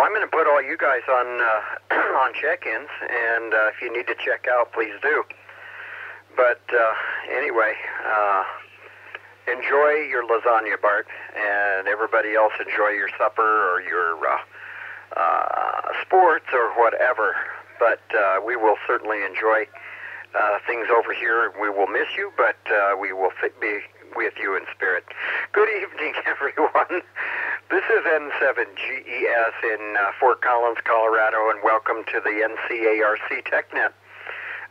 I'm going to put all you guys on on check-ins, and if you need to check out, please do. But anyway, enjoy your lasagna, Bart, and everybody else enjoy your supper or your sports or whatever. But we will certainly enjoy things over here. We will miss you, but we will be with you in spirit. Good evening, everyone. This is N7GES in Fort Collins, Colorado, and welcome to the NCARC TechNet.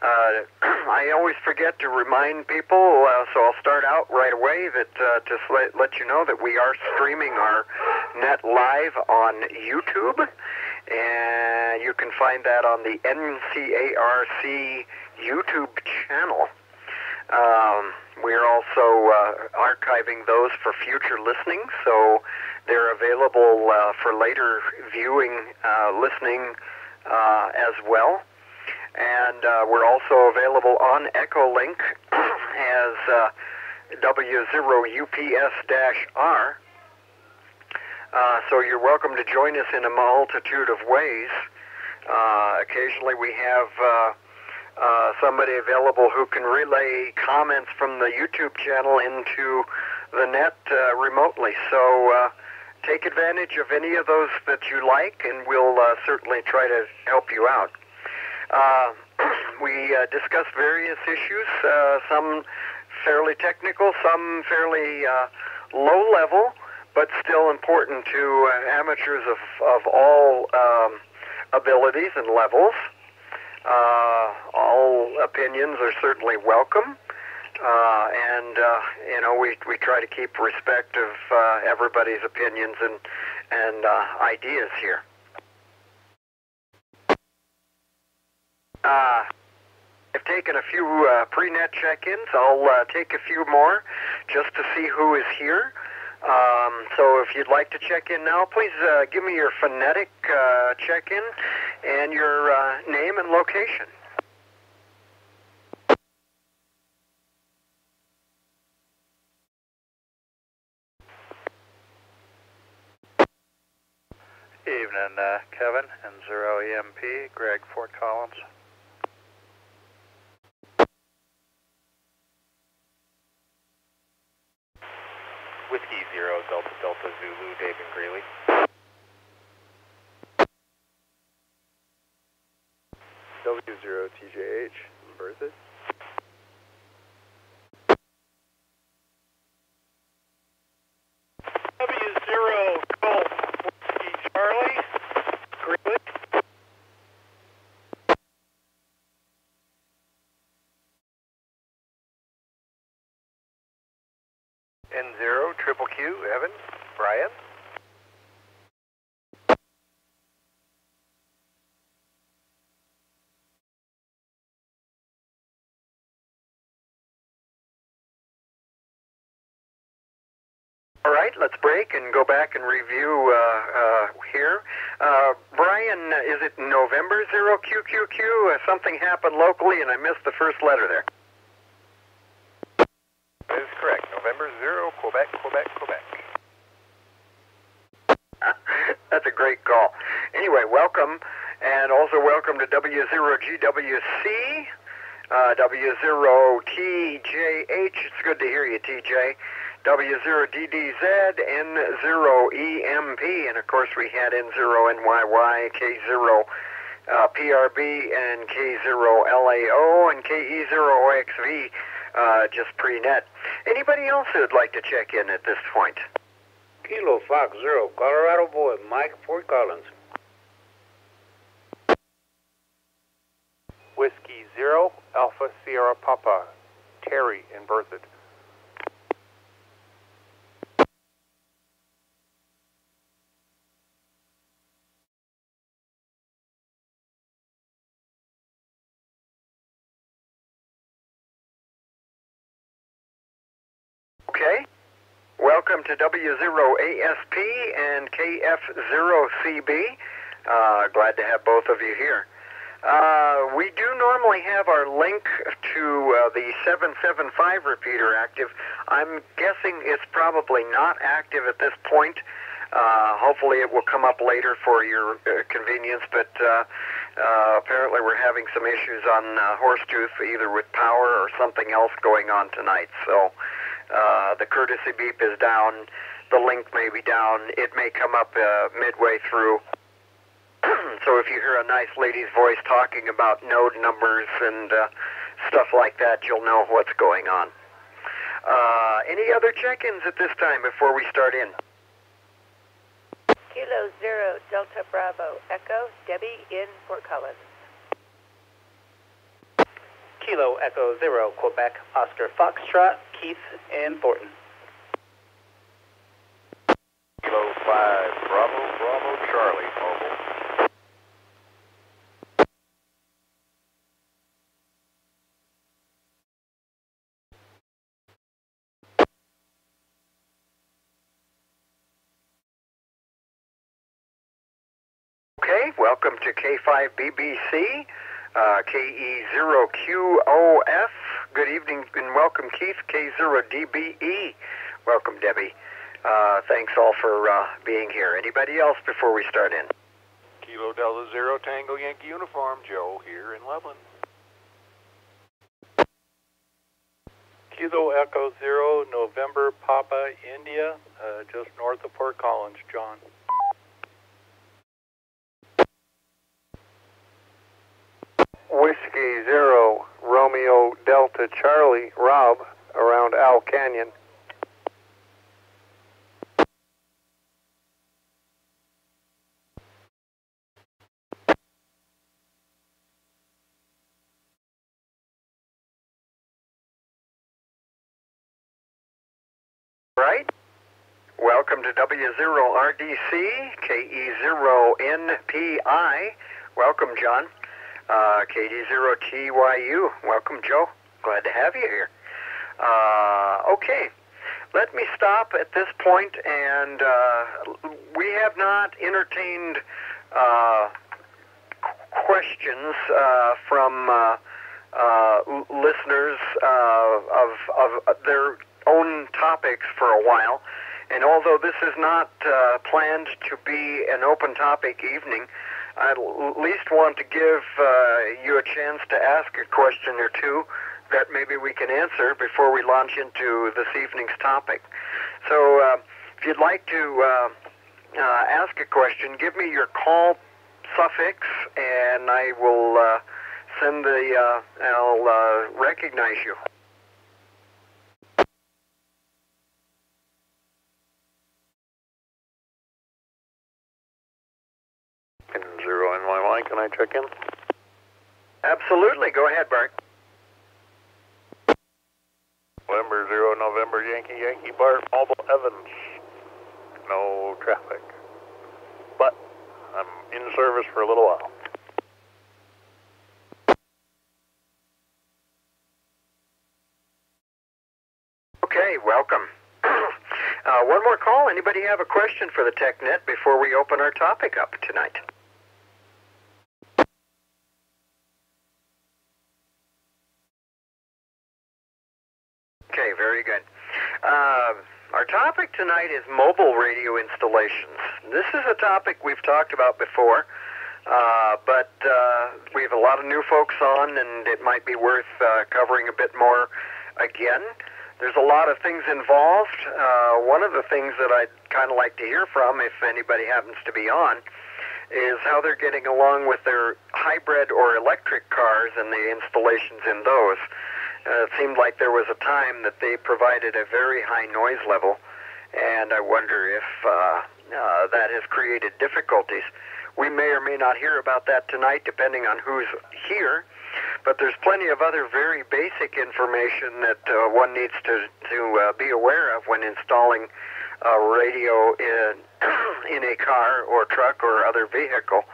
I always forget to remind people, so I'll start out right away that to let you know that we are streaming our net live on YouTube, and you can find that on the NCARC YouTube channel. We're also archiving those for future listening, so they're available for later viewing, listening as well. And we're also available on Echolink as W0UPS-R. So you're welcome to join us in a multitude of ways. Occasionally we have somebody available who can relay comments from the YouTube channel into the net remotely. So take advantage of any of those that you like, and we'll certainly try to help you out. We discussed various issues, some fairly technical, some fairly low level, but still important to amateurs of all abilities and levels. All opinions are certainly welcome, and you know, we try to keep respect of everybody's opinions and ideas here. I've taken a few pre-net check-ins. I'll take a few more just to see who is here. So if you'd like to check in now, please give me your phonetic check-in and your name and location. Evening, Kevin, N0EMP, Greg, Fort Collins. Whiskey 0, Delta Delta Zulu, Dave and Greeley. W0 TJH, Bertha. W0 Golf, Whiskey Charlie, Greeley. N0 Triple Q, Evan, Brian. All right, let's break and go back and review here. Brian, is it November 0QQQ? Something happened locally and I missed the first letter there. That is correct. November 0, Quebec, Quebec, Quebec. That's a great call. Anyway, welcome, and also welcome to W0GWC, W0TJH. It's good to hear you, TJ. W0DDZ, N0EMP, and of course we had N0NYY, K0 PRB, and K0LAO, and KE0OXV. Just pre-net. Anybody else who'd like to check in at this point? Kilo Fox 0, Colorado Boy, Mike, Fort Collins. Whiskey 0, Alpha Sierra Papa, Terry in Berthoud. Okay. Welcome to W0ASP and KF0CB. Glad to have both of you here. We do normally have our link to the 775 repeater active. I'm guessing it's probably not active at this point. Hopefully it will come up later for your convenience, but apparently we're having some issues on Horsetooth, either with power or something else going on tonight. So the courtesy beep is down. The link may be down. It may come up midway through. So if you hear a nice lady's voice talking about node numbers and stuff like that, you'll know what's going on. Any other check-ins at this time before we start in? Kilo 0 Delta Bravo Echo, Debbie in Fort Collins. Kilo Echo 0 Quebec Oscar Foxtrot, Keith in Thornton. Kilo 5 Bravo Charlie, mobile. Okay, welcome to K5BBC, KE0QOF. Good evening and welcome, Keith. K0DBE. Welcome, Debbie. Thanks all for being here. Anybody else before we start in? Kilo Delta 0 Tango Yankee Uniform, Joe here in Loveland. Kilo Echo 0 November Papa India, just north of Fort Collins, John. Whiskey 0 Romeo Delta Charlie, Rob, around Owl Canyon. Right. Welcome to W0RDC, KE0NPI. Welcome, John. KD0TYU. Welcome, Joe. Glad to have you here. Okay. Let me stop at this point, and we have not entertained questions from listeners of their own topics for a while. And although this is not planned to be an open topic evening, I at least want to give you a chance to ask a question or two that maybe we can answer before we launch into this evening's topic. So if you'd like to ask a question, give me your call suffix, and I will send I'll recognize you. Zero in my line. Can I check in? Absolutely. Go ahead, Bart. November 0 November Yankee Bart Mobile Evans. No traffic. But I'm in service for a little while. Okay, welcome. One more call. Anybody have a question for the TechNet before we open our topic up tonight? Okay, very good. Our topic tonight is mobile radio installations. This is a topic we've talked about before, but we have a lot of new folks on, and it might be worth covering a bit more again. There's a lot of things involved. One of the things that I'd kind of like to hear from, if anybody happens to be on, is how they're getting along with their hybrid or electric cars and the installations in those. It seemed like there was a time that they provided a very high noise level, and I wonder if that has created difficulties. We may or may not hear about that tonight, depending on who's here, but there's plenty of other very basic information that one needs to be aware of when installing a radio in a car or truck or other vehicle.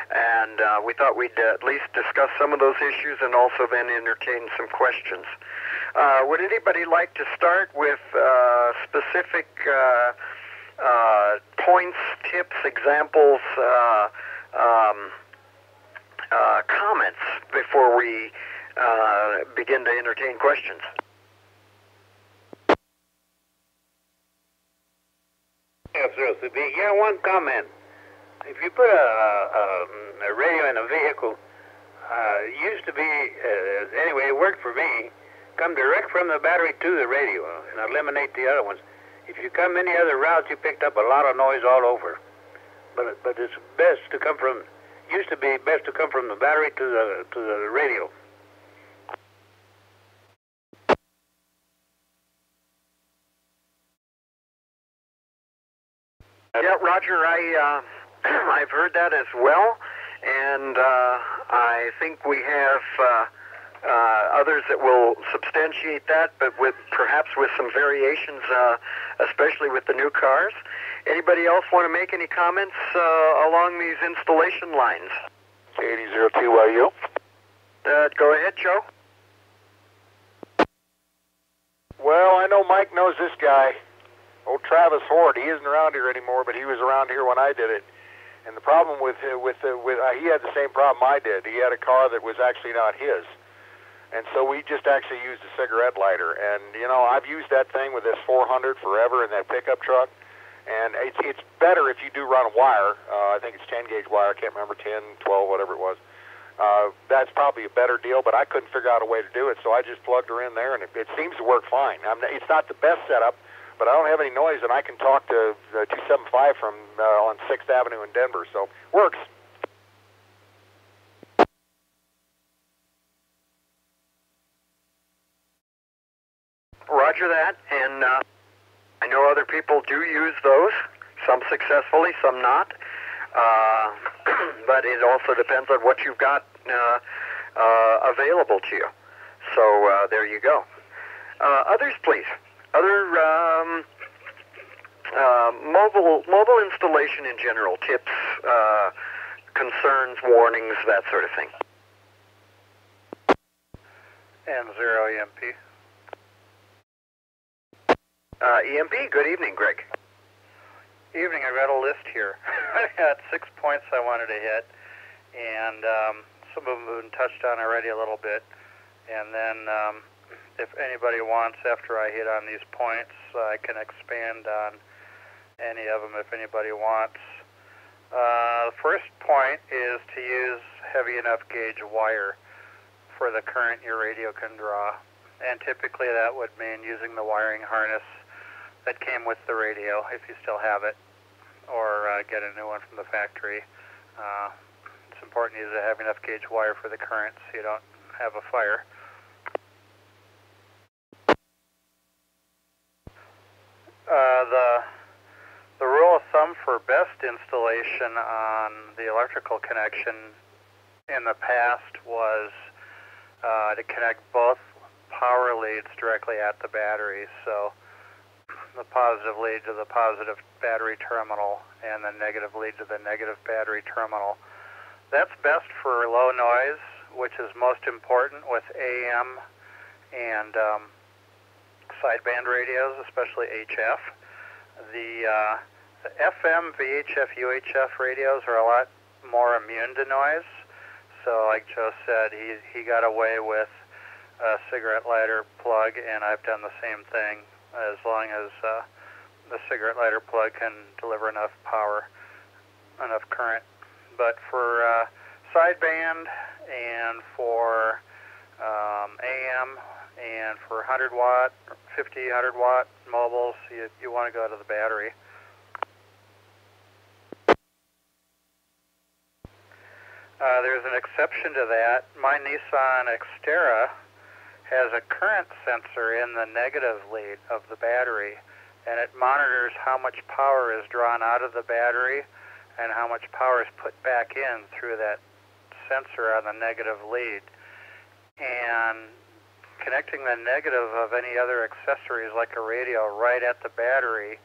And we thought we'd at least discuss some of those issues and also then entertain some questions. Would anybody like to start with specific points, tips, examples, comments before we begin to entertain questions? Yeah, one comment. If you put a radio in a vehicle, used to be, anyway, it worked for me, come direct from the battery to the radio and eliminate the other ones. If you come any other route, you picked up a lot of noise all over. But it's best to come from, used to be best to come from the battery to the radio. Yeah, Roger, I've heard that as well, and I think we have others that will substantiate that, but perhaps with some variations, especially with the new cars. Anybody else want to make any comments along these installation lines? 8002YU. Go ahead, Joe. Well, I know Mike knows this guy. Old Travis Ford. He isn't around here anymore, but he was around here when I did it. And the problem with he had the same problem I did. He had a car that was actually not his. And so we just actually used a cigarette lighter. And, you know, I've used that thing with this 400 forever in that pickup truck. And it's better if you do run a wire. I think it's 10-gauge wire. I can't remember, 10, 12, whatever it was. That's probably a better deal, but I couldn't figure out a way to do it, so I just plugged her in there, and it seems to work fine. It's not the best setup, but I don't have any noise, and I can talk to 275 from on 6th Avenue in Denver, so works. Roger that, and I know other people do use those, some successfully, some not, but it also depends on what you've got available to you. So there you go. Others, please. Other mobile installation in general, tips, concerns, warnings, that sort of thing. N0 EMP. EMP, good evening, Greg. Evening, I got a list here. I got 6 points I wanted to hit, and some of them have been touched on already a little bit. And then if anybody wants, after I hit on these points, I can expand on any of them if anybody wants. The first point is to use heavy enough gauge wire for the current your radio can draw. And typically that would mean using the wiring harness that came with the radio, if you still have it, or get a new one from the factory. It's important to use a heavy enough gauge wire for the current so you don't have a fire. The rule of thumb for best installation on the electrical connection in the past was to connect both power leads directly at the battery. So the positive lead to the positive battery terminal and the negative lead to the negative battery terminal. That's best for low noise, which is most important with AM and sideband radios, especially HF. The FM, VHF, UHF radios are a lot more immune to noise. So like Joe said, he got away with a cigarette lighter plug, and I've done the same thing as long as the cigarette lighter plug can deliver enough power, enough current. But for sideband and for AM and for 100 watt, 50, 100 watt mobiles, you want to go to the battery. There's an exception to that. My Nissan Xterra has a current sensor in the negative lead of the battery, and it monitors how much power is drawn out of the battery and how much power is put back in through that sensor on the negative lead. And connecting the negative of any other accessories like a radio right at the battery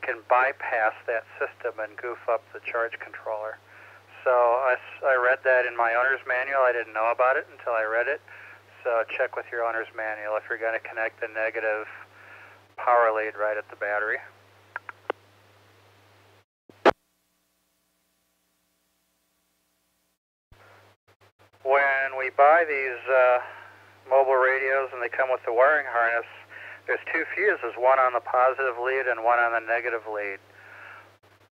can bypass that system and goof up the charge controller. So I read that in my owner's manual. I didn't know about it until I read it. So check with your owner's manual if you're going to connect the negative power lead right at the battery. When we buy these mobile radios and they come with the wiring harness, there's two fuses, one on the positive lead and one on the negative lead.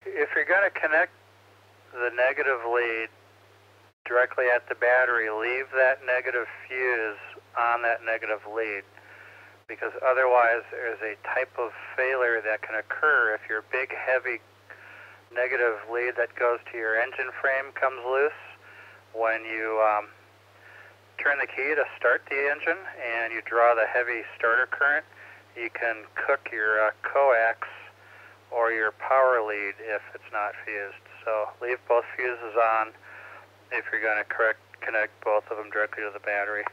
If you're going to connect the negative lead directly at the battery, leave that negative fuse on that negative lead, because otherwise there's a type of failure that can occur if your big, heavy negative lead that goes to your engine frame comes loose. When you turn the key to start the engine and you draw the heavy starter current, you can cook your coax or your power lead if it's not fused. So leave both fuses on if you're going to connect both of them directly to the battery.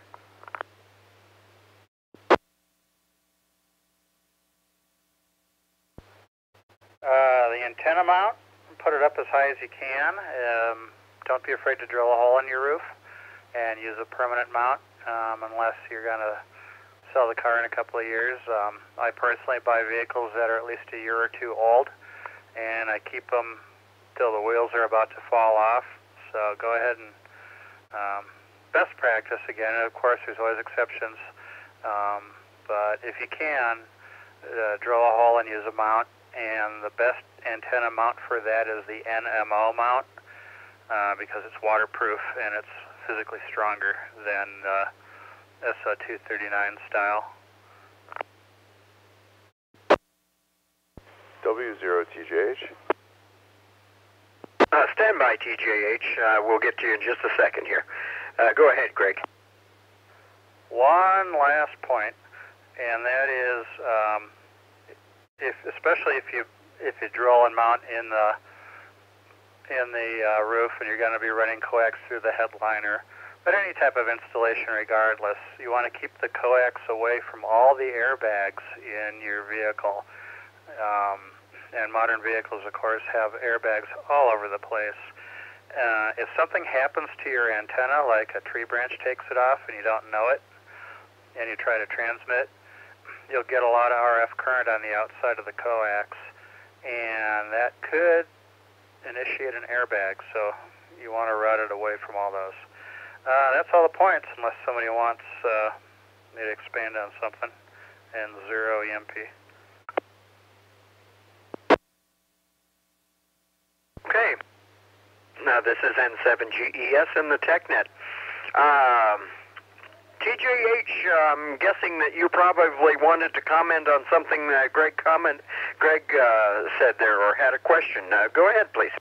The antenna mount, put it up as high as you can. Don't be afraid to drill a hole in your roof and use a permanent mount unless you're going to sell the car in a couple of years. I personally buy vehicles that are at least a year or two old, and I keep them till the wheels are about to fall off. So go ahead and best practice again. Of course, there's always exceptions, but if you can, drill a hole and use a mount. And the best antenna mount for that is the NMO mount because it's waterproof and it's physically stronger than SO239 style. W0TJH. Stand by, TJH. We'll get to you in just a second here. Go ahead, Greg. One last point, and that is, especially if you drill and mount in the roof and you're going to be running coax through the headliner, but any type of installation regardless, you want to keep the coax away from all the airbags in your vehicle. And modern vehicles, of course, have airbags all over the place. If something happens to your antenna, like a tree branch takes it off and you don't know it, and you try to transmit, you'll get a lot of RF current on the outside of the coax, and that could initiate an airbag, so you want to route it away from all those. That's all the points, unless somebody wants me to expand on something, and 0 EMP. Okay. Now this is N7GES in the TechNet. TJH, I'm guessing that you probably wanted to comment on something that Greg said there, or had a question. Go ahead, please.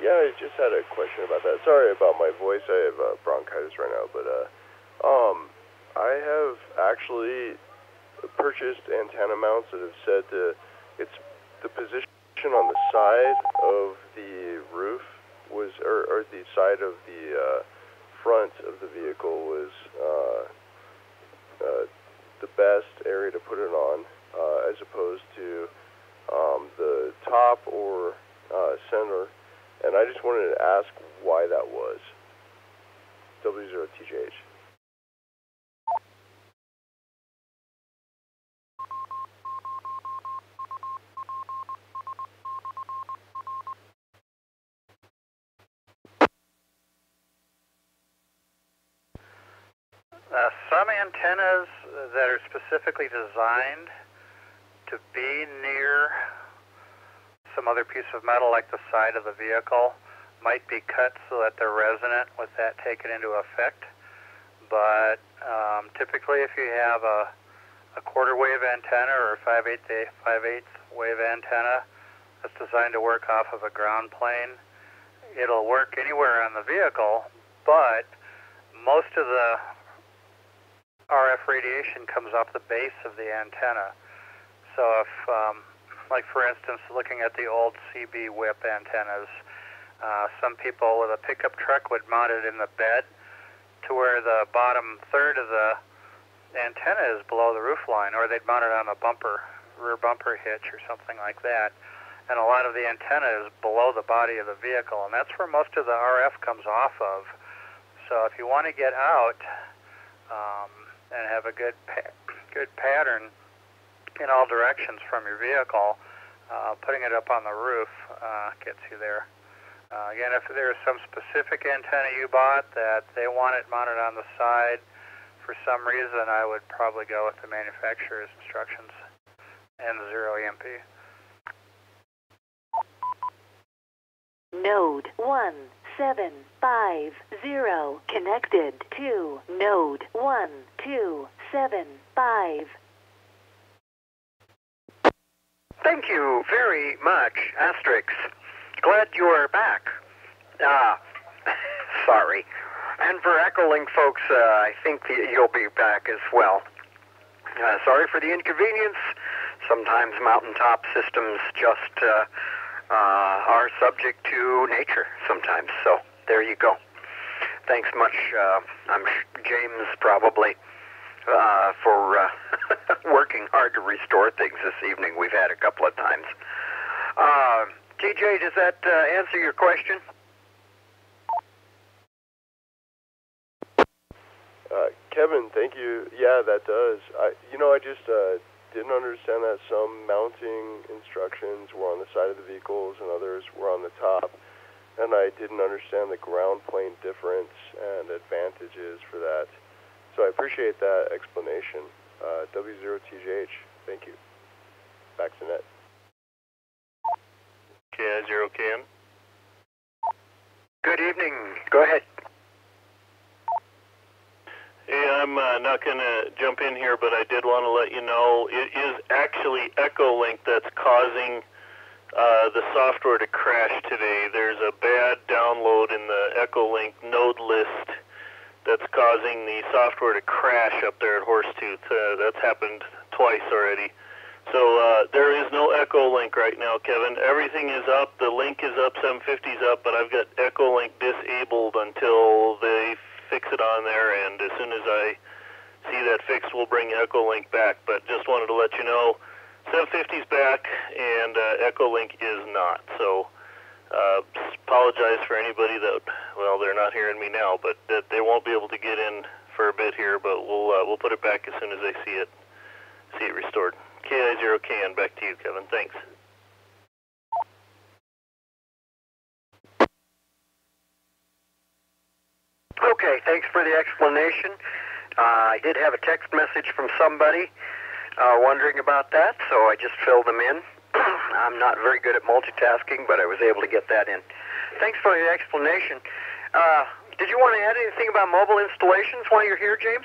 Yeah, I just had a question about that. Sorry about my voice. I have bronchitis right now, but I have actually purchased antenna mounts that have said it's the position on the side of the roof was, or the side of the front of the vehicle was the best area to put it on, as opposed to the top or center. And I just wanted to ask why that was. W0TJH. Some antennas that are specifically designed to be near some other piece of metal, like the side of the vehicle, might be cut so that they're resonant with that taken into effect. But typically, if you have a quarter wave antenna or a 5/8 wave antenna that's designed to work off of a ground plane, it'll work anywhere on the vehicle, but most of the RF radiation comes off the base of the antenna. So if, like for instance, looking at the old CB whip antennas, some people with a pickup truck would mount it in the bed to where the bottom third of the antenna is below the roof line, or they'd mount it on a rear bumper hitch or something like that. And a lot of the antenna is below the body of the vehicle, and that's where most of the RF comes off of. So if you want to get out and have a good pattern in all directions from your vehicle, putting it up on the roof gets you there. Again, if there's some specific antenna you bought that they want it mounted on the side for some reason, I would probably go with the manufacturer's instructions and 0 EMP. node 1750. Connected to node 1275. Thank you very much, Asterix. Glad you are back. Sorry. And for Echolink folks, I think you'll be back as well. Sorry for the inconvenience. Sometimes mountaintop systems just are subject to nature sometimes. So there you go. Thanks much, James, probably, for working hard to restore things this evening. We've had a couple of times. TJ, does that answer your question? Kevin, thank you. Yeah, that does. I just didn't understand that some mounting instructions were on the side of the vehicles and others were on the top. And I didn't understand the ground plane difference and advantages for that. So I appreciate that explanation. W0TJH, thank you. Back to net. KI0KN. Good evening. Go ahead. Hey, I'm not going to jump in here, but I did want to let you know it is actually Echolink that's causing the software to crash today. There's a bad download in the Echolink node list that's causing the software to crash up there at Horsetooth. That's happened twice already. So there is no Echolink right now, Kevin. Everything is up. The link is up, 750's up, but I've got Echolink disabled until they fix it on there, and as soon as I see that fixed, we'll bring Echolink back. But just wanted to let you know, 750's back, and Echolink is not. So apologize for anybody that, well, they're not hearing me now, but that they won't be able to get in for a bit here. But we'll put it back as soon as I see it restored. KI0KN, back to you, Kevin. Thanks. Okay, thanks for the explanation. I did have a text message from somebody wondering about that, so I just filled them in. I'm not very good at multitasking, but I was able to get that in. Thanks for the explanation. Did you want to add anything about mobile installations while you're here, James?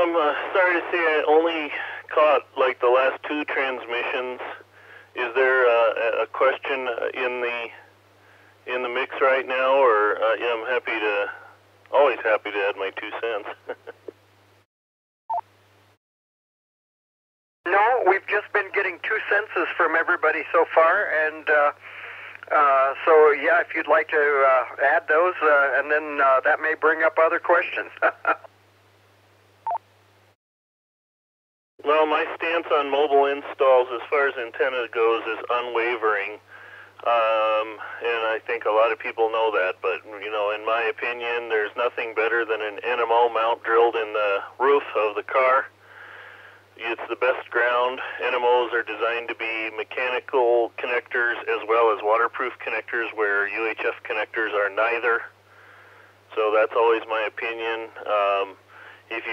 I'm sorry to say I only caught like the last two transmissions. Is there a question in the mix right now, or yeah, I'm always happy to add my 2 cents. No, we've just been getting 2 senses from everybody so far, and so yeah, if you'd like to add those, and then that may bring up other questions. Well, my stance on mobile installs as far as antenna goes is unwavering, and I think a lot of people know that, but, in my opinion, there's nothing better than an NMO mount drilled in the roof of the car. It's the best ground. NMOs are designed to be mechanical connectors as well as waterproof connectors, where UHF connectors are neither. So that's always my opinion. If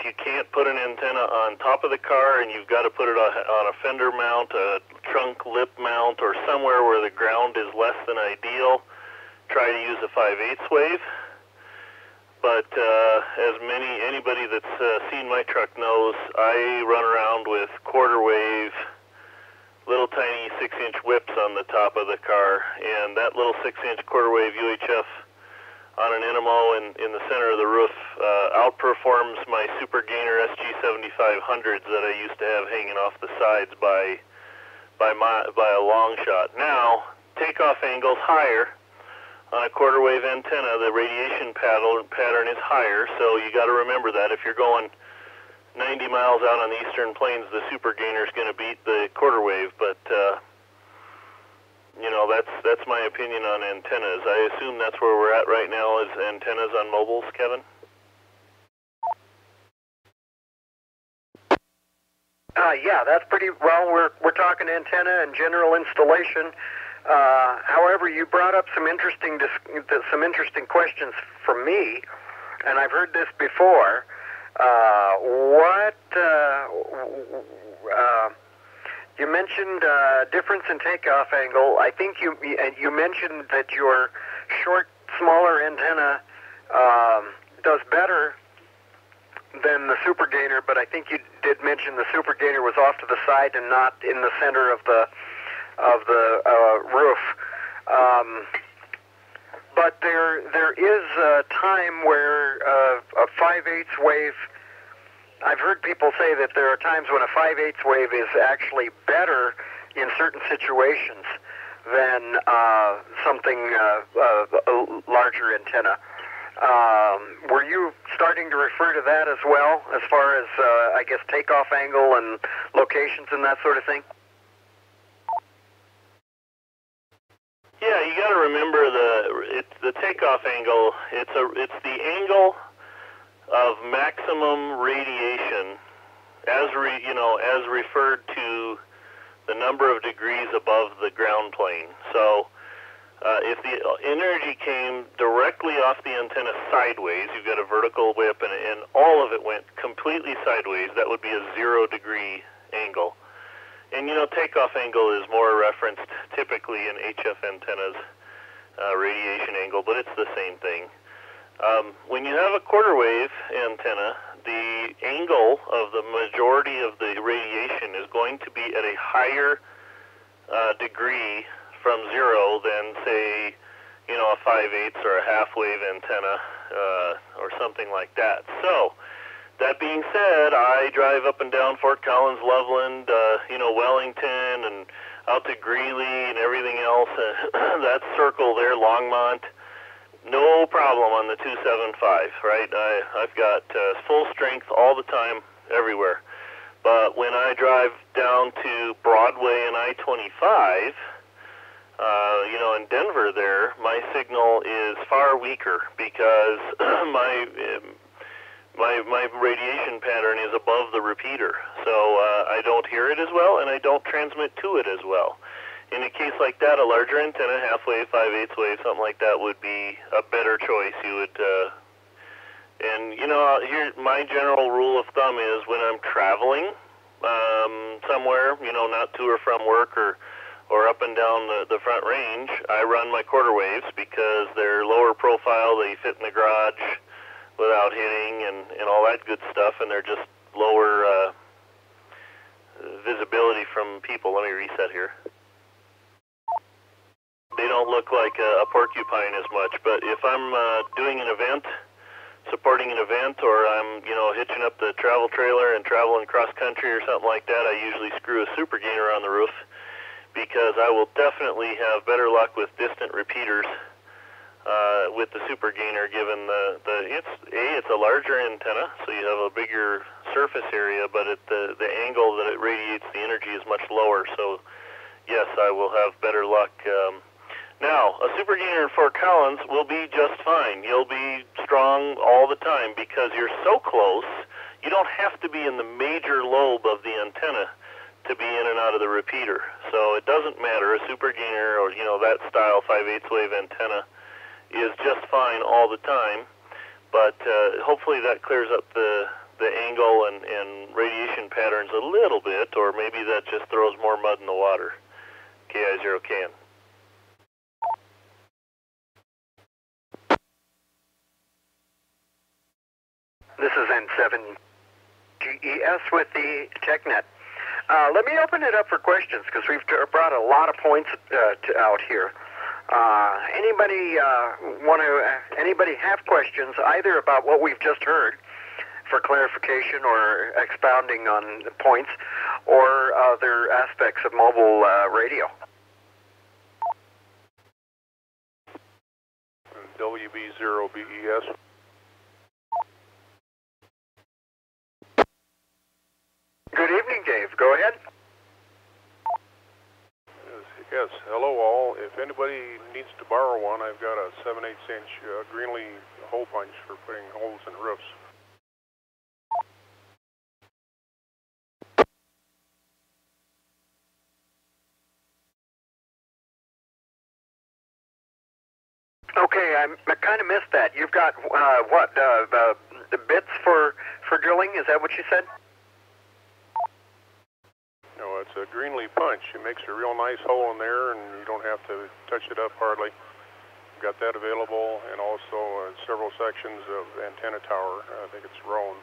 you can't put an antenna on top of the car and you've got to put it on a fender mount, a trunk lip mount, or somewhere where the ground is less than ideal, try to use a 5/8 wave. But as anybody that's seen my truck knows, I run around with quarter wave, little tiny 6-inch whips on the top of the car, and that little 6-inch quarter wave UHF on an NMO in the center of the roof outperforms my Super Gainer SG7500s that I used to have hanging off the sides by a long shot. Now, takeoff angle's higher. On a quarter wave antenna, the radiation pattern is higher, so you got to remember that. If you're going 90 miles out on the eastern plains, the Super Gainer is going to beat the quarter wave, but that's my opinion on antennas. I assume that's where we're at right now, is antennas on mobiles, Kevin? Yeah, that's pretty well. We're talking antenna and general installation. However, you brought up some interesting questions for me, and I've heard this before. You mentioned difference in takeoff angle. I think you mentioned that your short, smaller antenna does better than the super gainer, but I think you did mention the super gainer was off to the side and not in the center of the roof. But there is a time where a 5/8 wave. I've heard people say that there are times when a 5/8 wave is actually better in certain situations than something a larger antenna. Were you starting to refer to that as well, as far as I guess takeoff angle and locations and that sort of thing? Yeah, you got to remember the takeoff angle. It's the angle of maximum radiation, as referred to the number of degrees above the ground plane. So, if the energy came directly off the antenna sideways, you've got a vertical whip, and all of it went completely sideways. That would be a 0-degree angle. And takeoff angle is more referenced typically in HF antennas, radiation angle, but it's the same thing. When you have a quarter wave antenna, the angle of the majority of the radiation is going to be at a higher degree from 0 than, say, a 5/8 or a half wave antenna or something like that. So, that being said, I drive up and down Fort Collins, Loveland, Wellington, and out to Greeley and everything else. That circle there, Longmont, no problem on the 275, right? I've got full strength all the time, everywhere. But when I drive down to Broadway and I-25, in Denver there, my signal is far weaker because my radiation pattern is above the repeater, so I don't hear it as well, and I don't transmit to it as well. In a case like that, a larger antenna, half wave, 5/8 wave, something like that would be a better choice. You would, here my general rule of thumb is when I'm traveling somewhere, not to or from work or up and down the front range, I run my quarter waves because they're lower profile, they fit in the garage without hitting and all that good stuff, and they're just lower visibility from people. Let me reset here. They don't look like a porcupine as much, but if I'm doing an event, supporting an event, or I'm, hitching up the travel trailer and traveling cross country or something like that, I usually screw a super gainer on the roof because I will definitely have better luck with distant repeaters with the super gainer, given it's a larger antenna, so you have a bigger surface area, but the angle that it radiates the energy is much lower, so yes, I will have better luck. Now, a super gainer in Fort Collins will be just fine. You'll be strong all the time because you're so close, you don't have to be in the major lobe of the antenna to be in and out of the repeater. So it doesn't matter. A super gainer or, that style 5/8 wave antenna is just fine all the time. But hopefully that clears up the angle and radiation patterns a little bit, or maybe that just throws more mud in the water. KI0KN. This is N7GES with the TechNet. Let me open it up for questions because we've brought a lot of points out here. Anybody have questions either about what we've just heard for clarification or expounding on points, or other aspects of mobile radio? WB0BES. Good evening, Dave. Go ahead. Yes, hello all. If anybody needs to borrow one, I've got a 7/8" Greenlee hole punch for putting holes in roofs. Okay, I kind of missed that. You've got the bits for for drilling. Is that what you said? No, it's a Greenlee punch. It makes a real nice hole in there, and you don't have to touch it up hardly. Got that available, and also several sections of antenna tower. I think it's Roan.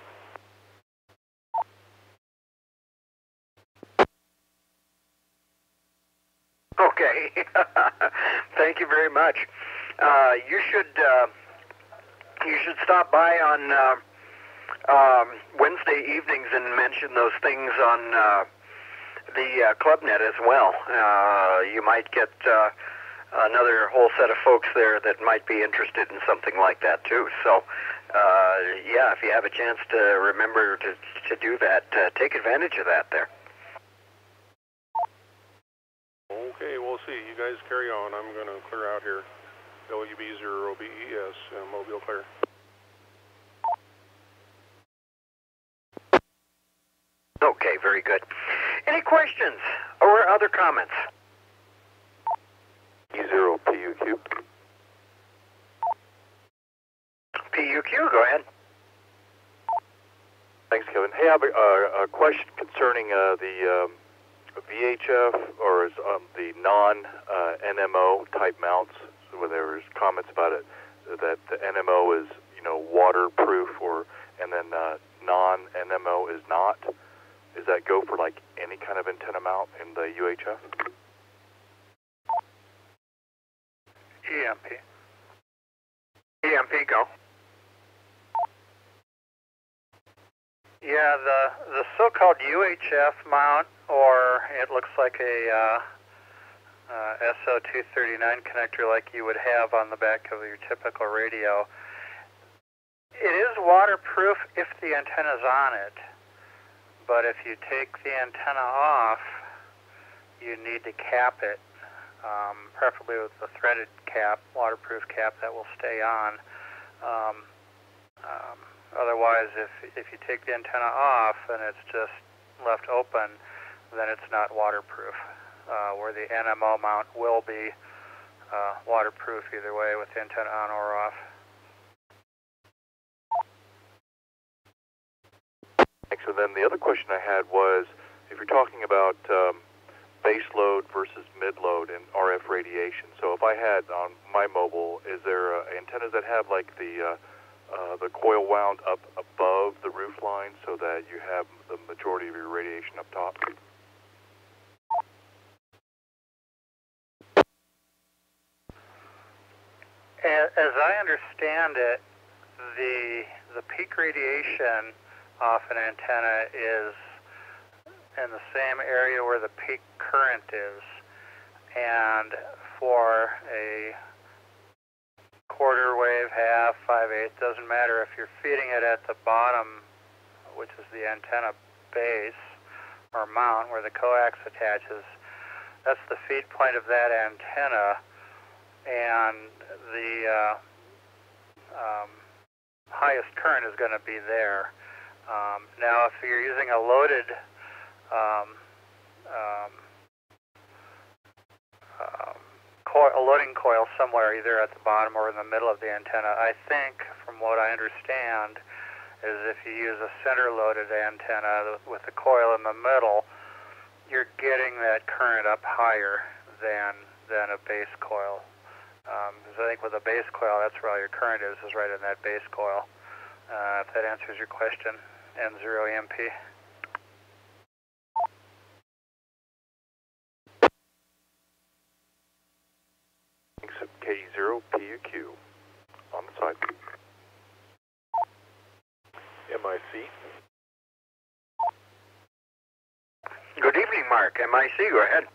Okay. Thank you very much. You should stop by on Wednesday evenings and mention those things on the ClubNet as well. You might get another whole set of folks there that might be interested in something like that too. So, yeah, if you have a chance to remember to do that, take advantage of that there. Okay, we'll see. You guys carry on. I'm going to clear out here. WB0BES, Mobile clear. Okay, very good. Any questions or other comments? E0PUQ. PUQ, go ahead. Thanks, Kevin. Hey, I have a question concerning the VHF or the non-NMO type mounts, where there was comments about it that the NMO is, waterproof, and then non-NMO is not. Does that go for like any kind of antenna mount in the UHF? EMP. EMP, go. Yeah, the so-called UHF mount, or it looks like a SO239 connector like you would have on the back of your typical radio. It is waterproof if the antenna's on it, but if you take the antenna off, you need to cap it, preferably with a threaded cap, waterproof cap that will stay on. Otherwise, if you take the antenna off and it's just left open, then it's not waterproof. Where the NMO mount will be waterproof either way with the antenna on or off. Thanks. So then the other question I had was, if you're talking about base load versus mid load and RF radiation. So if I had on my mobile, is there antennas that have like the coil wound up above the roof line so that you have the majority of your radiation up top? As I understand it, the peak radiation off an antenna is in the same area where the peak current is, and for a quarter wave, half, 5/8, doesn't matter if you're feeding it at the bottom, which is the antenna base or mount where the coax attaches. That's the feed point of that antenna, and the highest current is going to be there. Now, if you're using a loaded a loading coil somewhere, either at the bottom or in the middle of the antenna, I think, from what I understand, is if you use a center-loaded antenna with the coil in the middle, you're getting that current up higher than a base coil. Because I think with a base coil, that's where all your current is right in that base coil. If that answers your question, N0EMP. K0PUQ on the side. MIC. Good evening, Mark. MIC, go ahead.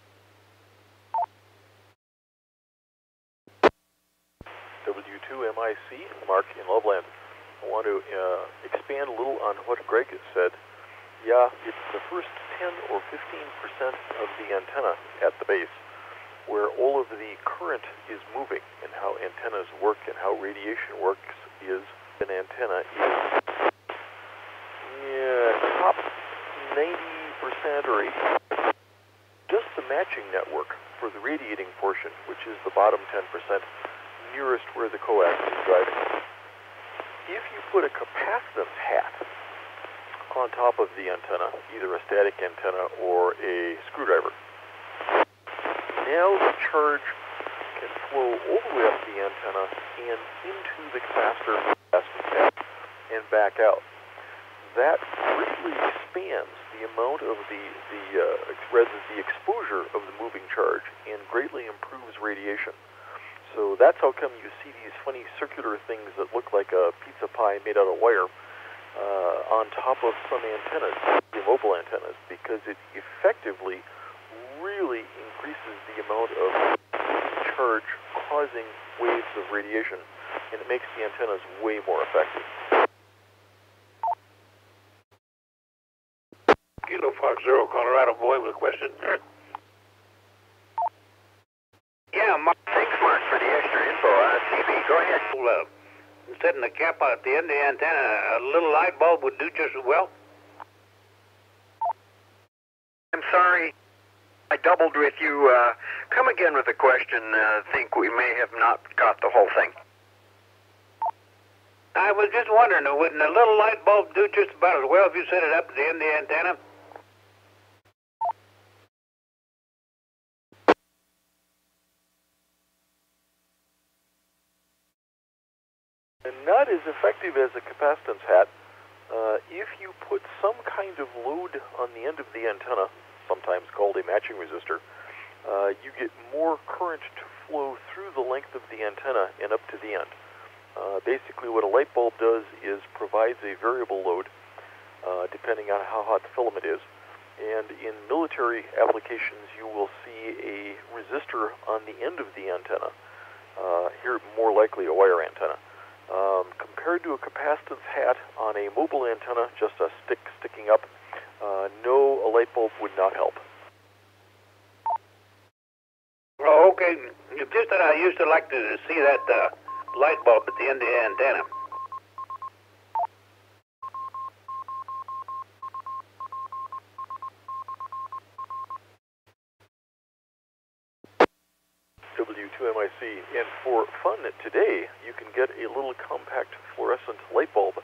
W2MIC, Mark in Loveland. I want to expand a little on what Greg has said. Yeah, it's the first 10 or 15% of the antenna at the base where all of the current is moving, and how antennas work and how radiation works is an antenna is top 90% or 80%. Just the matching network for the radiating portion, which is the bottom 10% nearest where the coax is driving. If you put a capacitance hat on top of the antenna, either a static antenna or a screwdriver. Now the charge can flow all the way up the antenna and into the capacitor and back out. That greatly expands the amount of the exposure of the moving charge and greatly improves radiation. So that's how come you see these funny circular things that look like a pizza pie made out of wire on top of some antennas, the mobile antennas, because it effectively really increases the amount of charge causing waves of radiation, and it makes the antennas way more effective. Kilo Fox Zero, Colorado boy with a question. Yeah, Mark. Thanks, Mark, for the extra info. TV, go ahead. Setting the cap at the end of the antenna, a little light bulb would do just as well. I'm sorry, I doubled with you. Come again with a question. Think we may have not got the whole thing. I was just wondering, wouldn't a little light bulb do just about as well if you set it up at the end of the antenna? And not as effective as a capacitance hat. If you put some kind of load on the end of the antenna, sometimes called a matching resistor, you get more current to flow through the length of the antenna and up to the end. Basically what a light bulb does is provides a variable load depending on how hot the filament is. And in military applications you will see a resistor on the end of the antenna, here more likely a wire antenna. Compared to a capacitance hat on a mobile antenna, just a stick sticking up, no, a light bulb would not help. Oh, okay. It's just that I used to like to see that light bulb at the end of the antenna. W2MIC, and for fun today, you can get a little compact fluorescent light bulb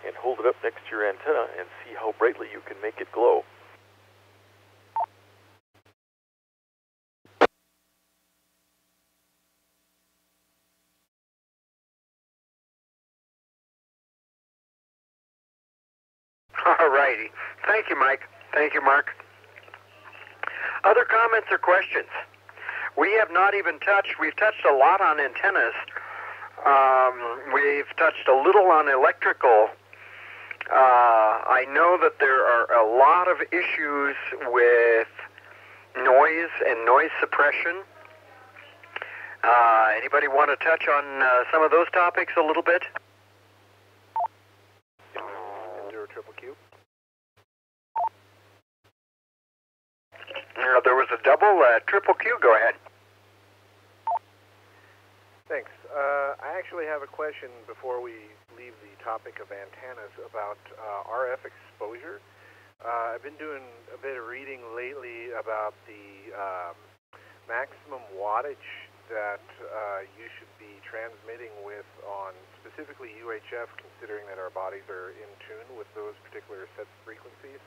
and hold it up next to your antenna and see how brightly you can make it glow. All righty. Thank you, Mike. Thank you, Mark. Other comments or questions? We have not even touched, we've touched a lot on antennas. We've touched a little on electrical. I know that there are a lot of issues with noise and noise suppression. Anybody want to touch on some of those topics a little bit? Q. There was a double, triple Q. Go ahead. Thanks. I actually have a question before we leave the topic of antennas about RF exposure. I've been doing a bit of reading lately about the maximum wattage that you should be transmitting with on specifically UHF, considering that our bodies are in tune with those particular sets of frequencies.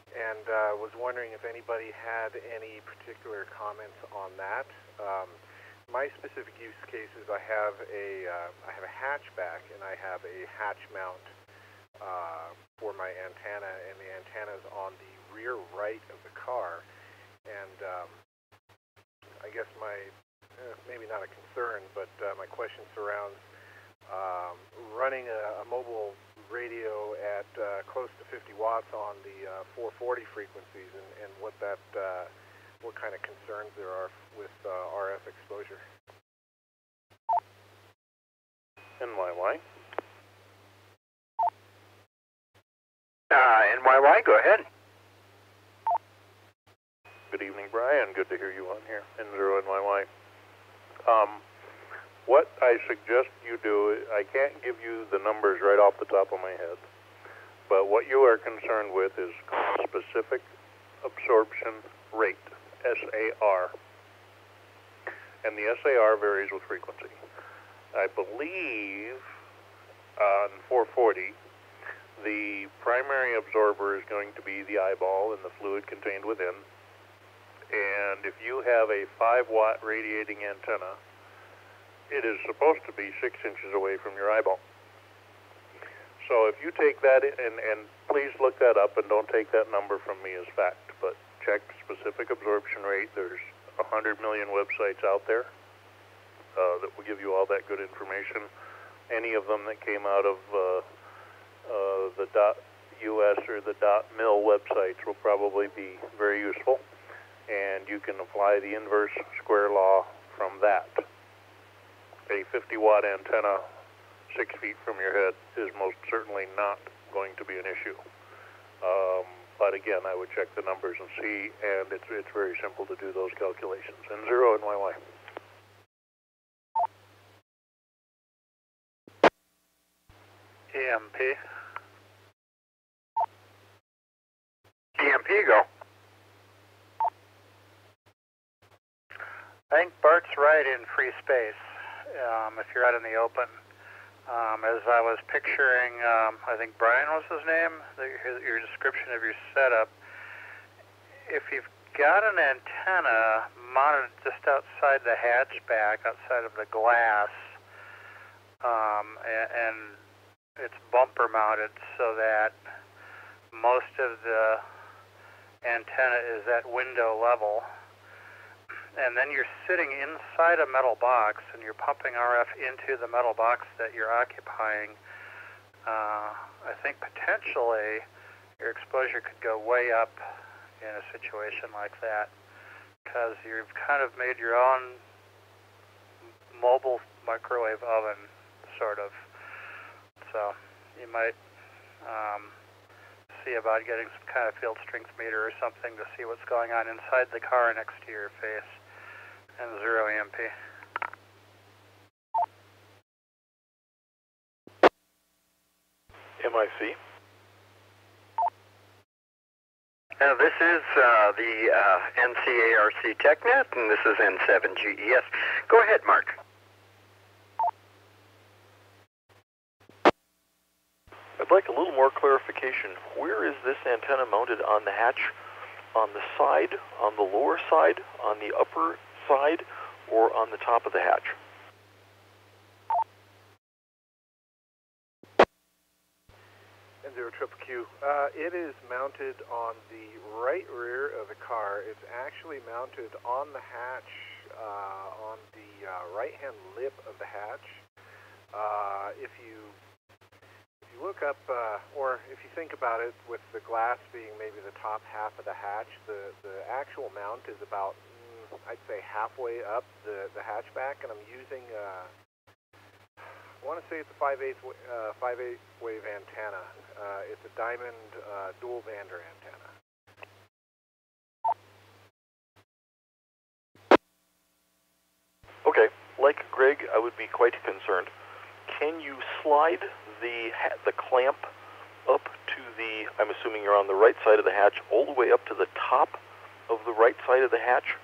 And was wondering if anybody had any particular comments on that. My specific use cases, I have a hatchback and I have a hatch mount for my antenna, and the antenna is on the rear right of the car. And I guess my maybe not a concern, but my question surrounds running a mobile radio at close to 50 watts on the 440 frequencies, and what kind of concerns there are with RF exposure. NYY. NYY, go ahead. Good evening, Brian. Good to hear you on here. N0NYY. What I suggest you do, I can't give you the numbers right off the top of my head, but what you are concerned with is specific absorption rate, SAR. And the SAR varies with frequency. I believe on 440, The primary absorber is going to be the eyeball and the fluid contained within. And if you have a 5-watt radiating antenna, it is supposed to be 6 inches away from your eyeball. So if you take that, and please look that up and don't take that number from me as fact, but check specific absorption rate. There's 100 million websites out there that will give you all that good information. Any of them that came out of the .us or the .mil websites will probably be very useful, and you can apply the inverse square law from that. A 50-watt antenna 6 feet from your head is most certainly not going to be an issue. But again, I would check the numbers and see, and it's very simple to do those calculations. And 0 in my way. EMP. EMP, go. I think Bart's right in free space, if you're out in the open. As I was picturing, I think Brian was his name, your description of your setup, if you've got an antenna mounted just outside the hatchback, outside of the glass, and it's bumper mounted so that most of the antenna is at window level, and then you're sitting inside a metal box and you're pumping RF into the metal box that you're occupying, I think potentially your exposure could go way up in a situation like that, because you've kind of made your own mobile microwave oven, sort of. So you might see about getting some kind of field strength meter or something to see what's going on inside the car next to your face. And 0 EMP. MIC. This is the NCARC TechNet, and this is N7GES. Go ahead, Mark. I'd like a little more clarification. Where is this antenna mounted on the hatch? On the side, on the lower side, on the upper side, or on the top of the hatch? N0QQ. It is mounted on the right rear of the car. It's actually mounted on the hatch, on the right-hand lip of the hatch. If you look up, or if you think about it, with the glass being maybe the top half of the hatch, the actual mount is about, I'd say, halfway up the hatchback, and I'm using, I want to say it's a 5/8 wave antenna. It's a diamond dual bander antenna. Okay, like Greg, I would be quite concerned. Can you slide the clamp up to the, I'm assuming you're on the right side of the hatch, all the way up to the top of the right side of the hatch?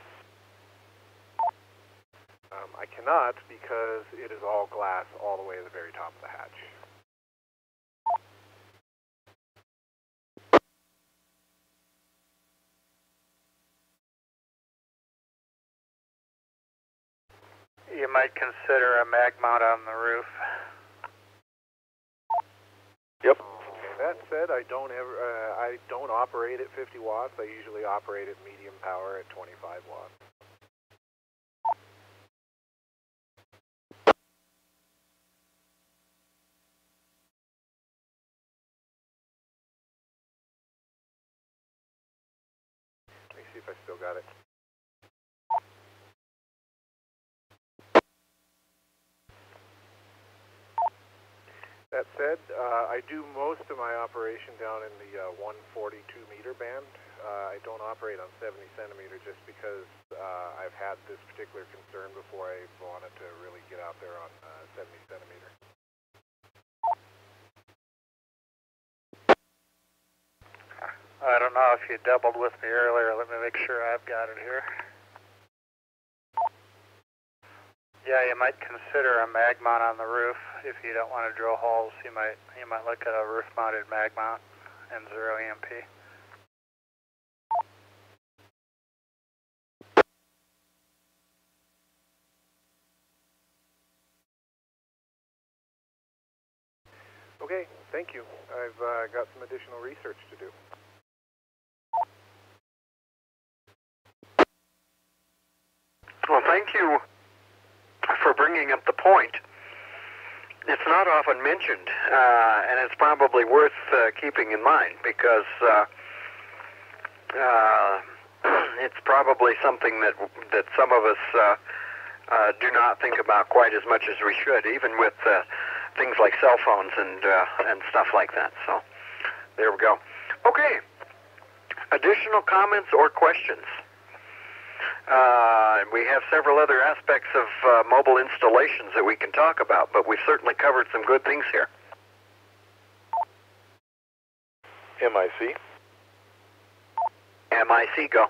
I cannot, because it is all glass all the way to the very top of the hatch. You might consider a mag mount on the roof. Yep. That said, I don't operate at 50 watts. I usually operate at medium power at 25 watts. Let me see if I still got it. That said, I do most of my operation down in the 142 meter band. I don't operate on 70 centimeter just because I've had this particular concern before I wanted to really get out there on 70 centimeter. I don't know if you doubled with me earlier. Let me make sure I've got it here. Yeah, you might consider a mag mount on the roof. If you don't want to drill holes, you might look at a roof-mounted mag mount and 0 EMP. Okay, thank you. I've got some additional research to do. Well, thank you for bringing up the point. It's not often mentioned, and it's probably worth keeping in mind because it's probably something that some of us do not think about quite as much as we should, even with things like cell phones and stuff like that. So there we go. Okay. Additional comments or questions? We have several other aspects of mobile installations that we can talk about, but we've certainly covered some good things here. MIC. MIC, go.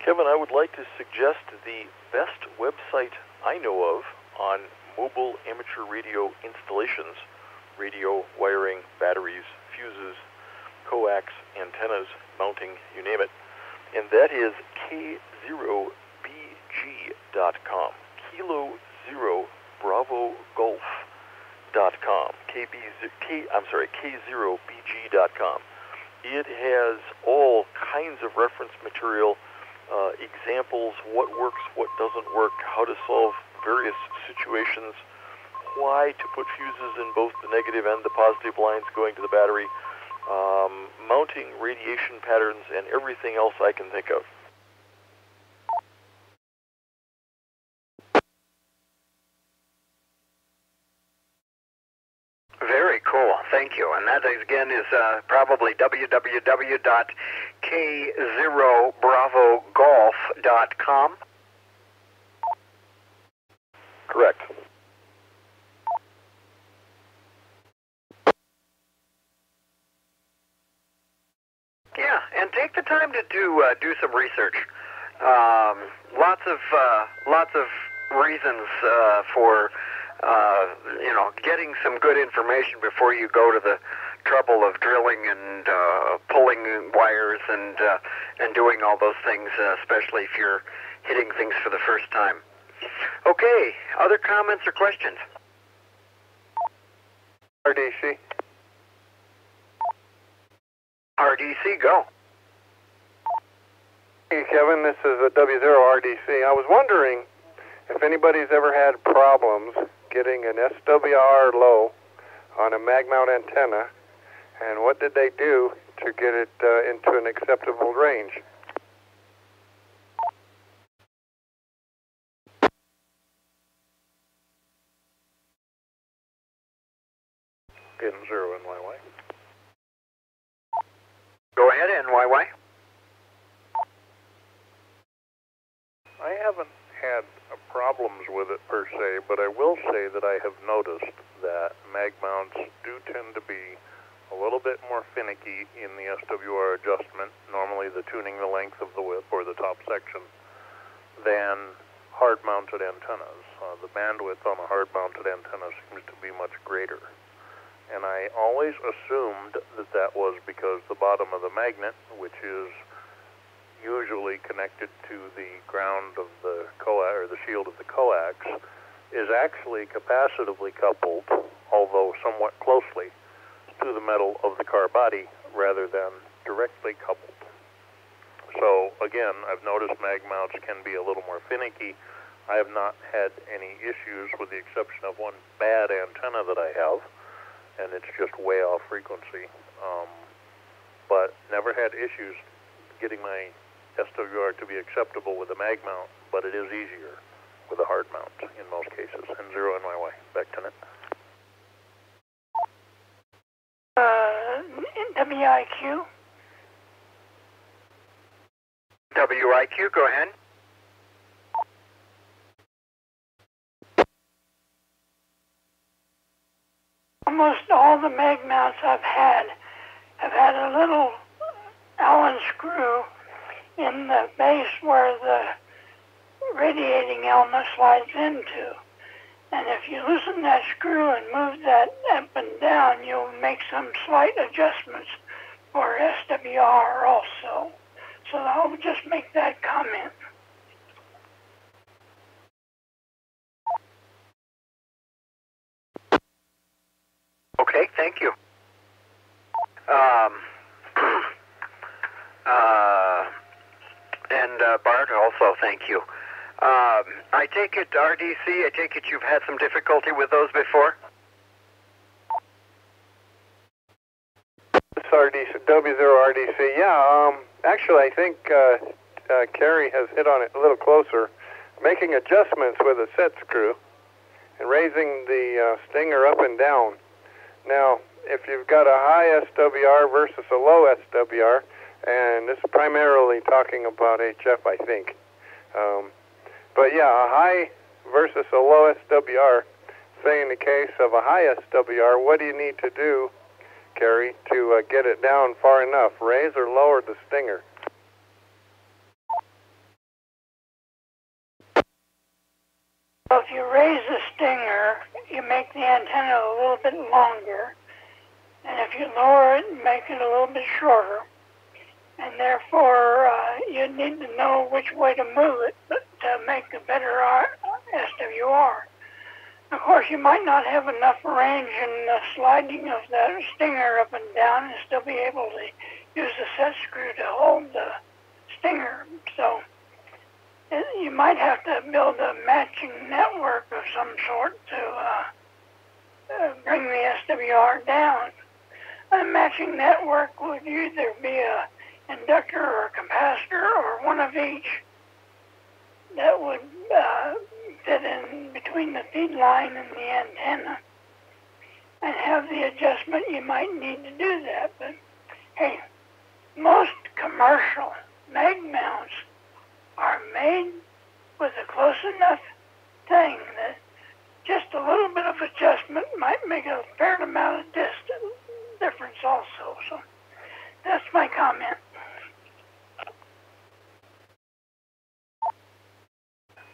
Kevin, I would like to suggest the best website I know of on mobile amateur radio installations, radio, wiring, batteries, fuses, coax, antennas, mounting, you name it. And that is K0BG.com. Kilo Zero Bravo Golf.com. K0BG.com. It has all kinds of reference material, examples, what works, what doesn't work, how to solve various situations, why to put fuses in both the negative and the positive lines going to the battery, mounting radiation patterns, and everything else I can think of. Very cool. Thank you. And that, again, is probably www.k0bravogolf.com. Correct. Yeah, and take the time to do some research. Lots of reasons for getting some good information before you go to the trouble of drilling and pulling wires and doing all those things, especially if you're hitting things for the first time. Okay, other comments or questions? RDC. RDC, go. Hey, Kevin, this is a W0RDC. I was wondering if anybody's ever had problems getting an SWR low on a mag mount antenna, and what did they do to get it into an acceptable range? Getting 0 NYY. Go ahead, NYY. I haven't had problems with it per se, but I will say that I have noticed that mag mounts do tend to be a little bit more finicky in the SWR adjustment, normally the tuning the length of the whip or the top section, than hard-mounted antennas. The bandwidth on a hard-mounted antenna seems to be much greater. And I always assumed that that was because the bottom of the magnet, which is usually connected to the ground of the coax, or the shield of the coax, is actually capacitively coupled, although somewhat closely, to the metal of the car body rather than directly coupled. So again, I've noticed mag mounts can be a little more finicky. I have not had any issues with the exception of one bad antenna that I have, and it's just way off frequency. But never had issues getting my SWR to be acceptable with a mag mount, but it is easier with a hard mount in most cases. And 0 NYY. Back to Nick. WIQ. WIQ, go ahead. Almost all the mag mounts I've had have had a little Allen screw in the base where the radiating element slides into. And if you loosen that screw and move that up and down, you'll make some slight adjustments for SWR also. So I'll just make that comment. Okay, thank you. And Bart also, thank you. I take it RDC, I take it you've had some difficulty with those before? This RDC, W0RDC, yeah, actually I think Kerry has hit on it a little closer. Making adjustments with a set screw and raising the stinger up and down. Now, if you've got a high SWR versus a low SWR, and this is primarily talking about HF, I think. But yeah, a high versus a low SWR, say in the case of a high SWR, what do you need to do, Kerry, to get it down far enough? Raise or lower the stinger? Well, if you raise the stinger, you make the antenna a little bit longer. And if you lower it, make it a little bit shorter. And therefore, you need to know which way to move it to make a better SWR. Of course, you might not have enough range in the sliding of the stinger up and down and still be able to use the set screw to hold the stinger. So you might have to build a matching network of some sort to bring the SWR down. A matching network would either be a inductor or a capacitor or one of each that would fit in between the feed line and the antenna and have the adjustment. You might need to do that, but hey, most commercial mag mounts are made with a close enough thing that just a little bit of adjustment might make a fair amount of difference also. So that's my comment.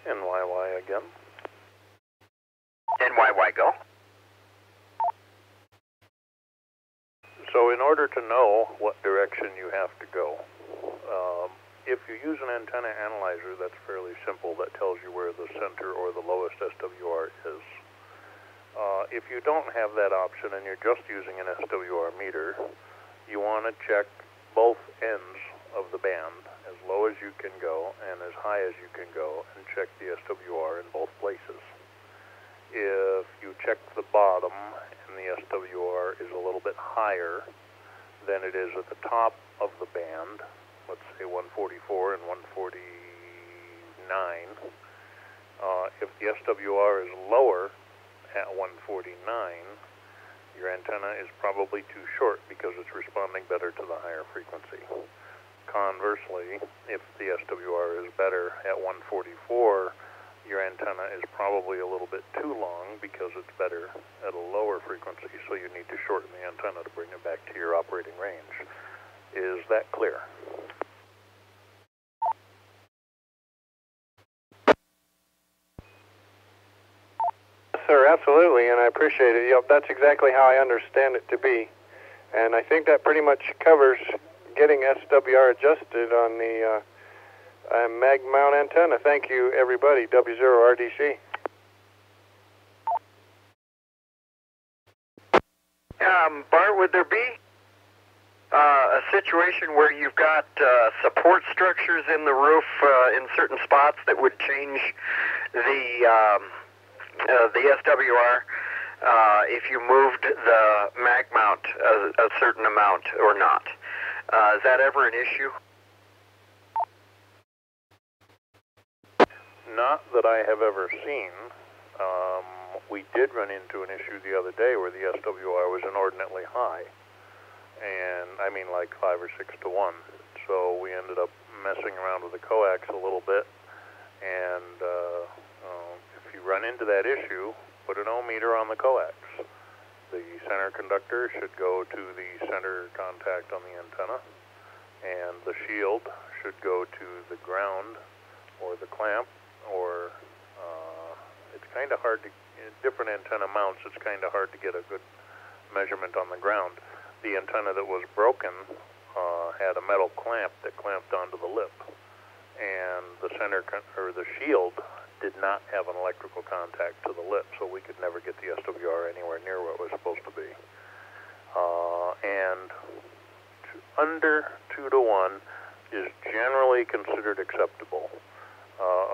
NYY again. NYY, go. So in order to know what direction you have to go, if you use an antenna analyzer, that's fairly simple. That tells you where the center or the lowest SWR is. If you don't have that option and you're just using an SWR meter, you want to check both ends of the band, as low as you can go and as high as you can go, and check the SWR in both places. If you check the bottom and the SWR is a little bit higher than it is at the top of the band, let's say 144 and 149, if the SWR is lower at 149, your antenna is probably too short because it's responding better to the higher frequency. Conversely, if the SWR is better at 144, your antenna is probably a little bit too long because it's better at a lower frequency, so you need to shorten the antenna to bring it back to your operating range. Is that clear? Sir, absolutely, and I appreciate it. Yep, that's exactly how I understand it to be. And I think that pretty much covers getting SWR adjusted on the mag mount antenna. Thank you, everybody. W0RDC. Bart, would there be a situation where you've got support structures in the roof in certain spots that would change the SWR if you moved the mag mount a certain amount or not? Is that ever an issue? Not that I have ever seen. We did run into an issue the other day where the SWR was inordinately high, and I mean like 5 or 6 to 1. So we ended up messing around with the coax a little bit, and if you run into that issue, put an ohmmeter on the coax. The center conductor should go to the center contact on the antenna, and the shield should go to the ground or the clamp or it's kind of hard to, in different antenna mounts, it's kind of hard to get a good measurement on the ground. The antenna that was broken had a metal clamp that clamped onto the lip, and the the shield did not have an electrical contact to the lip, so we could never get the SWR anywhere near where it was supposed to be. And under 2 to 1 is generally considered acceptable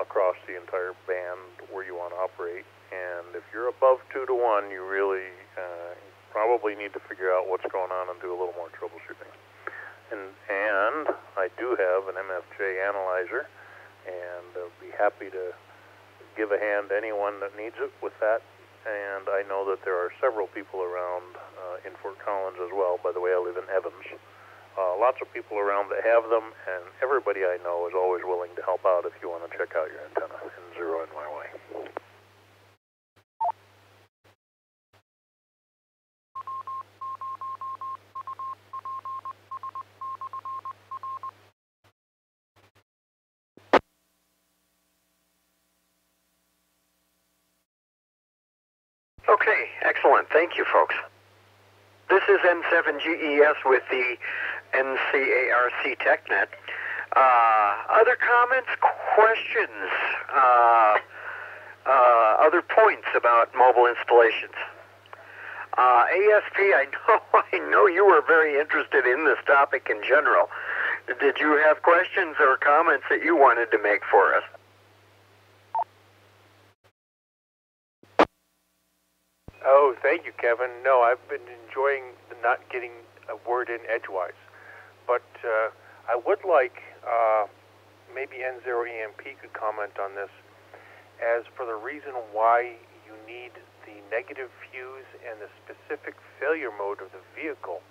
across the entire band where you want to operate. And if you're above 2 to 1, you really probably need to figure out what's going on and do a little more troubleshooting. And I do have an MFJ analyzer, and I'll be happy to give a hand to anyone that needs it with that. And I know that there are several people around in Fort Collins as well. By the way, I live in Evans. Lots of people around that have them, and everybody I know is always willing to help out if you want to check out your antenna and zero in my way. Okay, excellent. Thank you, folks. This is N7GES with the NCARC TechNet. Other comments, questions, other points about mobile installations? ASP, I know you were very interested in this topic in general. Did you have questions or comments that you wanted to make for us? Oh, thank you, Kevin. No, I've been enjoying not getting a word in edgewise. But I would like maybe N0EMP could comment on this as for the reason why you need the negative fuse and the specific failure mode of the vehicle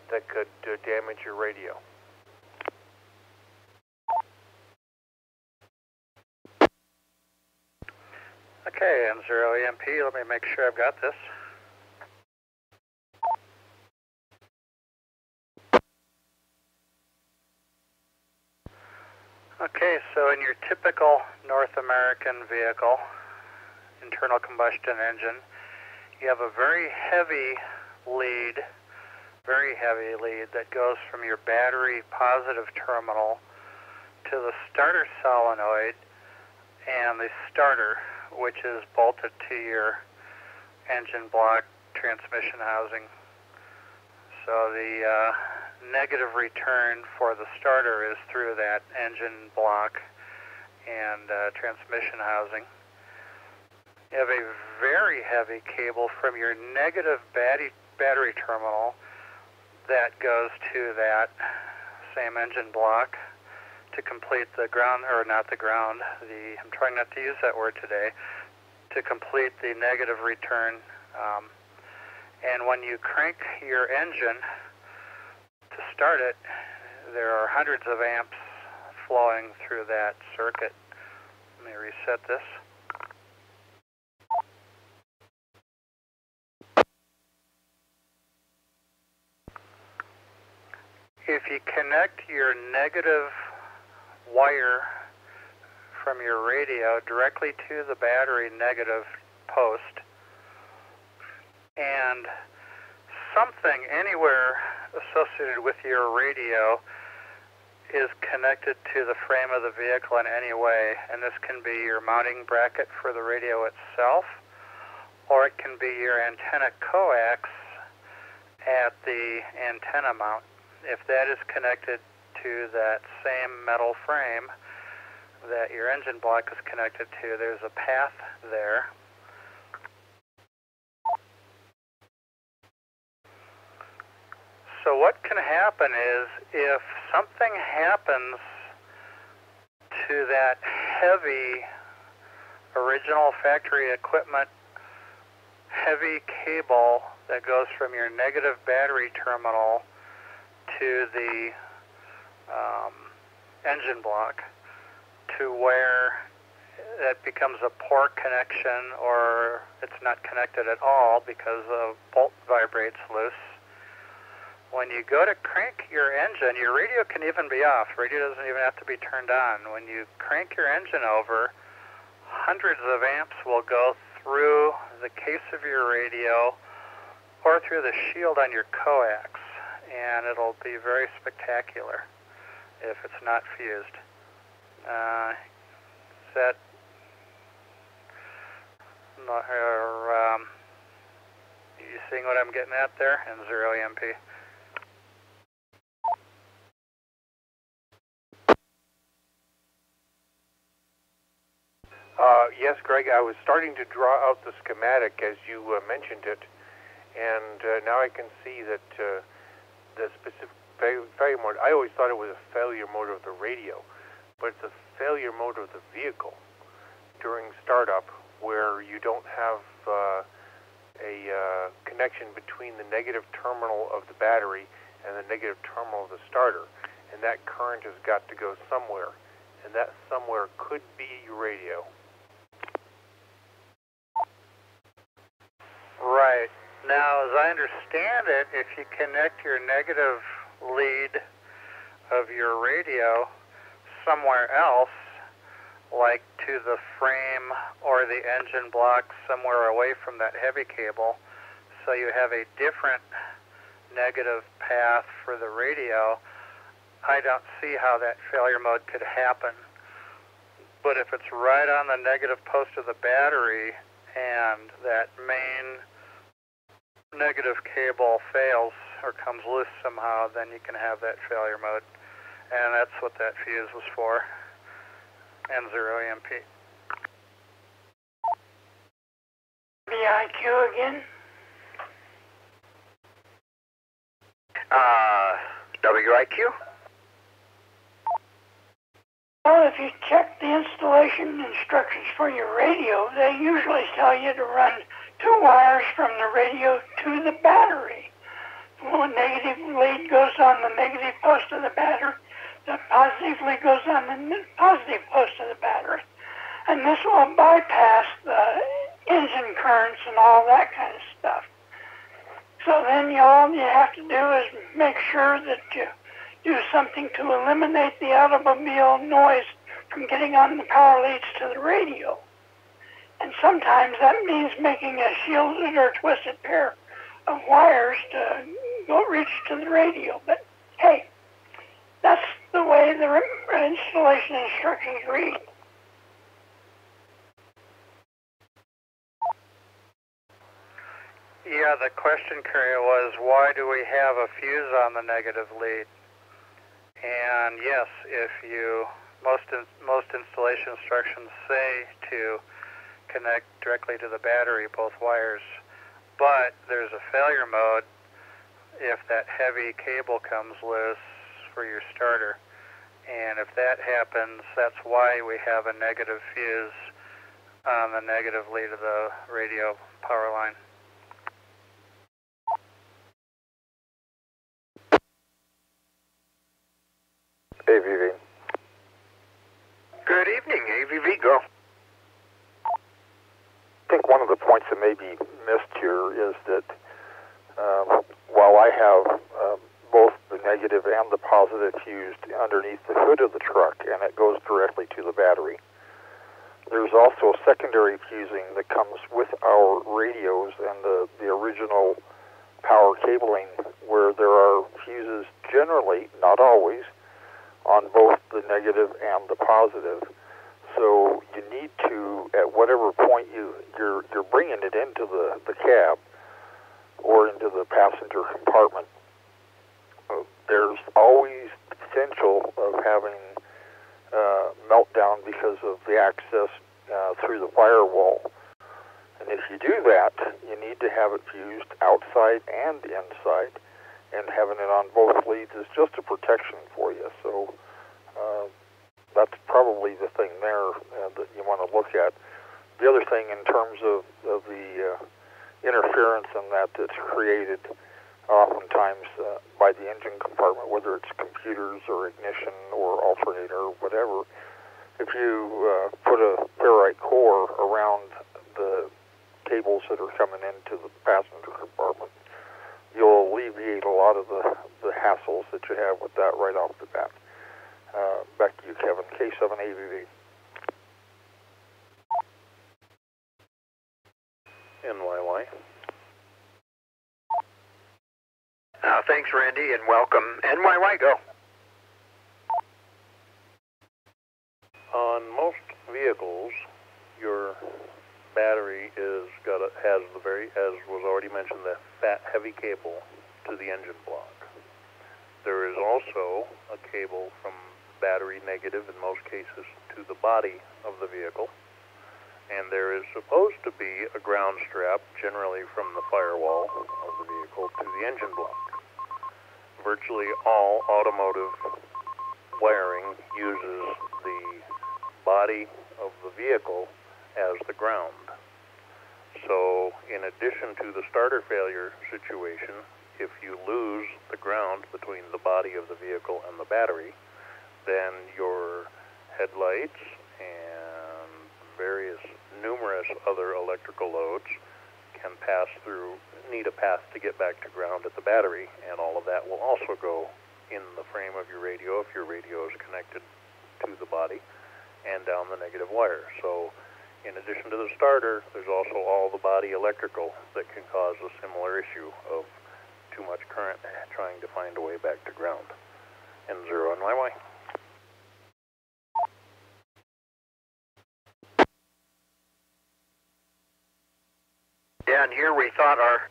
that could damage your radio. Okay, N0EMP, let me make sure I've got this. Okay, so in your typical North American vehicle, internal combustion engine, you have a very heavy lead that goes from your battery positive terminal to the starter solenoid and the starter, which is bolted to your engine block transmission housing. So the negative return for the starter is through that engine block and transmission housing. You have a very heavy cable from your negative battery terminal that goes to that same engine block to complete the ground, or not the ground, I'm trying not to use that word today, to complete the negative return. And when you crank your engine to start it, there are hundreds of amps flowing through that circuit. Let me reset this. If you connect your negative wire from your radio directly to the battery negative post, and something anywhere associated with your radio is connected to the frame of the vehicle in any way, and this can be your mounting bracket for the radio itself, or it can be your antenna coax at the antenna mount. If that is connected to that same metal frame that your engine block is connected to, there's a path there. So what can happen is if something happens to that heavy original factory equipment heavy cable that goes from your negative battery terminal to the engine block, to where that becomes a poor connection, or it's not connected at all because the bolt vibrates loose. When you go to crank your engine, your radio can even be off. Radio doesn't even have to be turned on. When you crank your engine over, hundreds of amps will go through the case of your radio or through the shield on your coax, and it'll be very spectacular if it's not fused. Is that you seeing what I'm getting at there in 0 EMP? Yes, Greg, I was starting to draw out the schematic as you mentioned it, and now I can see that the specific failure mode, I always thought it was a failure mode of the radio, but it's a failure mode of the vehicle during startup where you don't have a connection between the negative terminal of the battery and the negative terminal of the starter, and that current has got to go somewhere, and that somewhere could be your radio. Right. Now, as I understand it, if you connect your negative lead of your radio somewhere else, like to the frame or the engine block somewhere away from that heavy cable, so you have a different negative path for the radio, I don't see how that failure mode could happen. But if it's right on the negative post of the battery and that main negative cable fails or comes loose somehow, then you can have that failure mode. And that's what that fuse was for. And 0 EMP. VIQ again? WIQ? Well, if you check the installation instructions for your radio, they usually tell you to run 2 wires from the radio to the battery. One negative lead goes on the negative post of the battery, the positive lead goes on the positive post of the battery. And this will bypass the engine currents and all that kind of stuff. So then all you have to do is make sure that you do something to eliminate the automobile noise from getting on the power leads to the radio. And sometimes that means making a shielded or twisted pair of wires to go reach to the radio. But hey, that's the way the installation instructions read. Yeah, the question, Curry, was why do we have a fuse on the negative lead? And yes, if you most installation instructions say to connect directly to the battery, both wires, but there's a failure mode if that heavy cable comes loose for your starter. And if that happens, that's why we have a negative fuse on the negative lead of the radio power line. AVV. Good evening, AVV. Go. I think one of the points that may be missed here is that while I have both the negative and the positive fused underneath the hood of the truck, and it goes directly to the battery, there's also secondary fusing that comes with our radios and the original power cabling, where there are fuses generally, not always, on both the negative and the positive. So you need to, at whatever point you're bringing it into the cab or into the passenger compartment, there's always the potential of having meltdown because of the access through the firewall. And if you do that, you need to have it fused outside and inside, and having it on both leads is just a protection for you. So that's probably the thing there that you want to look at. The other thing in terms of the interference and that's created oftentimes by the engine compartment, whether it's computers or ignition or alternator or whatever, if you put a ferrite core around the cables that are coming into the passenger compartment, you'll alleviate a lot of the hassles that you have with that right off the bat. Back to you, Kevin. K7AVV. NYY. Thanks, Randy, and welcome. NYY, go. On most vehicles, your battery has the as was already mentioned, the fat, heavy cable to the engine block. There is also a cable from battery negative, in most cases, to the body of the vehicle. And there is supposed to be a ground strap, generally from the firewall of the vehicle, to the engine block. Virtually all automotive wiring uses the body of the vehicle as the ground. So, in addition to the starter failure situation, if you lose the ground between the body of the vehicle and the battery, then your headlights and numerous other electrical loads can need a path to get back to ground at the battery, and all of that will also go in the frame of your radio if your radio is connected to the body and down the negative wire. So, in addition to the starter, there's also all the body electrical that can cause a similar issue of too much current trying to find a way back to ground. N0 NYY. Yeah, and here we thought our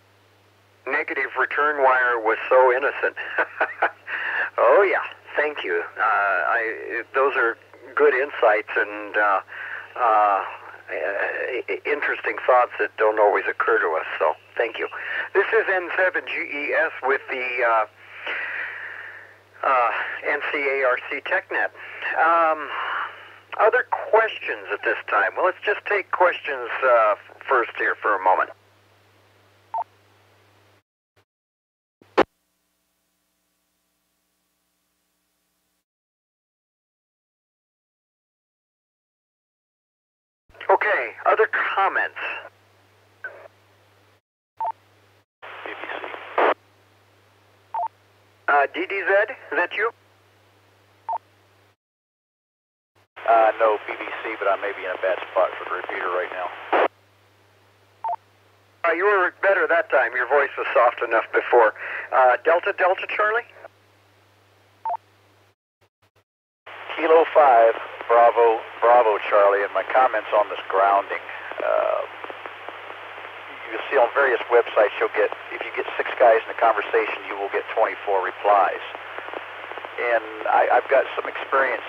negative return wire was so innocent. Oh, yeah, thank you. Those are good insights and interesting thoughts that don't always occur to us, so thank you. This is N7GES with the NCARC TechNet. Other questions at this time? Well, let's just take questions first here for a moment. Okay, other comments? DDZ, is that you? No, BBC, but I may be in a bad spot for the repeater right now. You were better that time. Your voice was soft enough before. Delta Charlie? Kilo 5, Bravo Charlie, and my comments on this grounding. You'll see on various websites, if you get 6 guys in a conversation, you will get 24 replies. And I've got some experience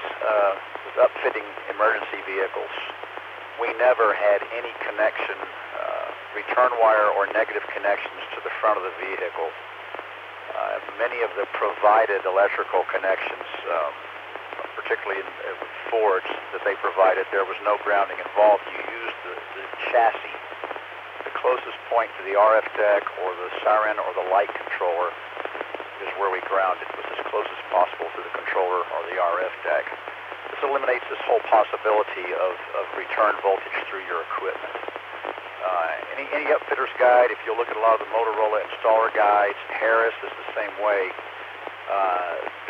with upfitting emergency vehicles. We never had any connection, return wire or negative connections to the front of the vehicle. Many of the provided electrical connections, particularly in Fords that they provided, there was no grounding involved. You used the chassis. The closest point to the RF deck or the siren or the light controller is where we grounded. It was as close as possible to the controller or the RF deck. This eliminates this whole possibility of return voltage through your equipment. Any upfitter's guide, if you look at a lot of the Motorola installer guides, Harris is the same way.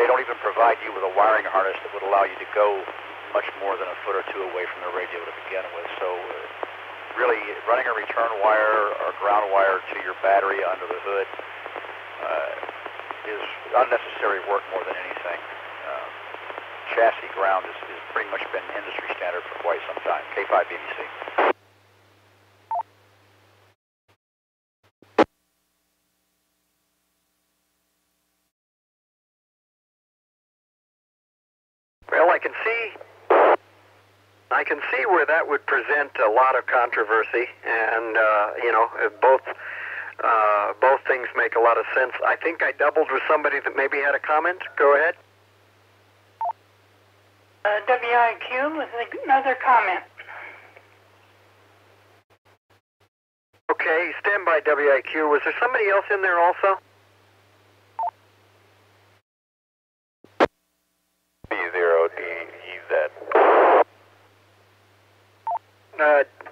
They don't even provide you with a wiring harness that would allow you to go much more than a foot or two away from the radio to begin with. So really running a return wire or ground wire to your battery under the hood is unnecessary work more than anything. Chassis ground has pretty much been industry standard for quite some time. K5 BBC. Well, I can see where that would present a lot of controversy, and both things make a lot of sense. I think I doubled with somebody that maybe had a comment. Go ahead. WIQ with another comment. Okay, stand by, WIQ. Was there somebody else in there also? B0DEZ.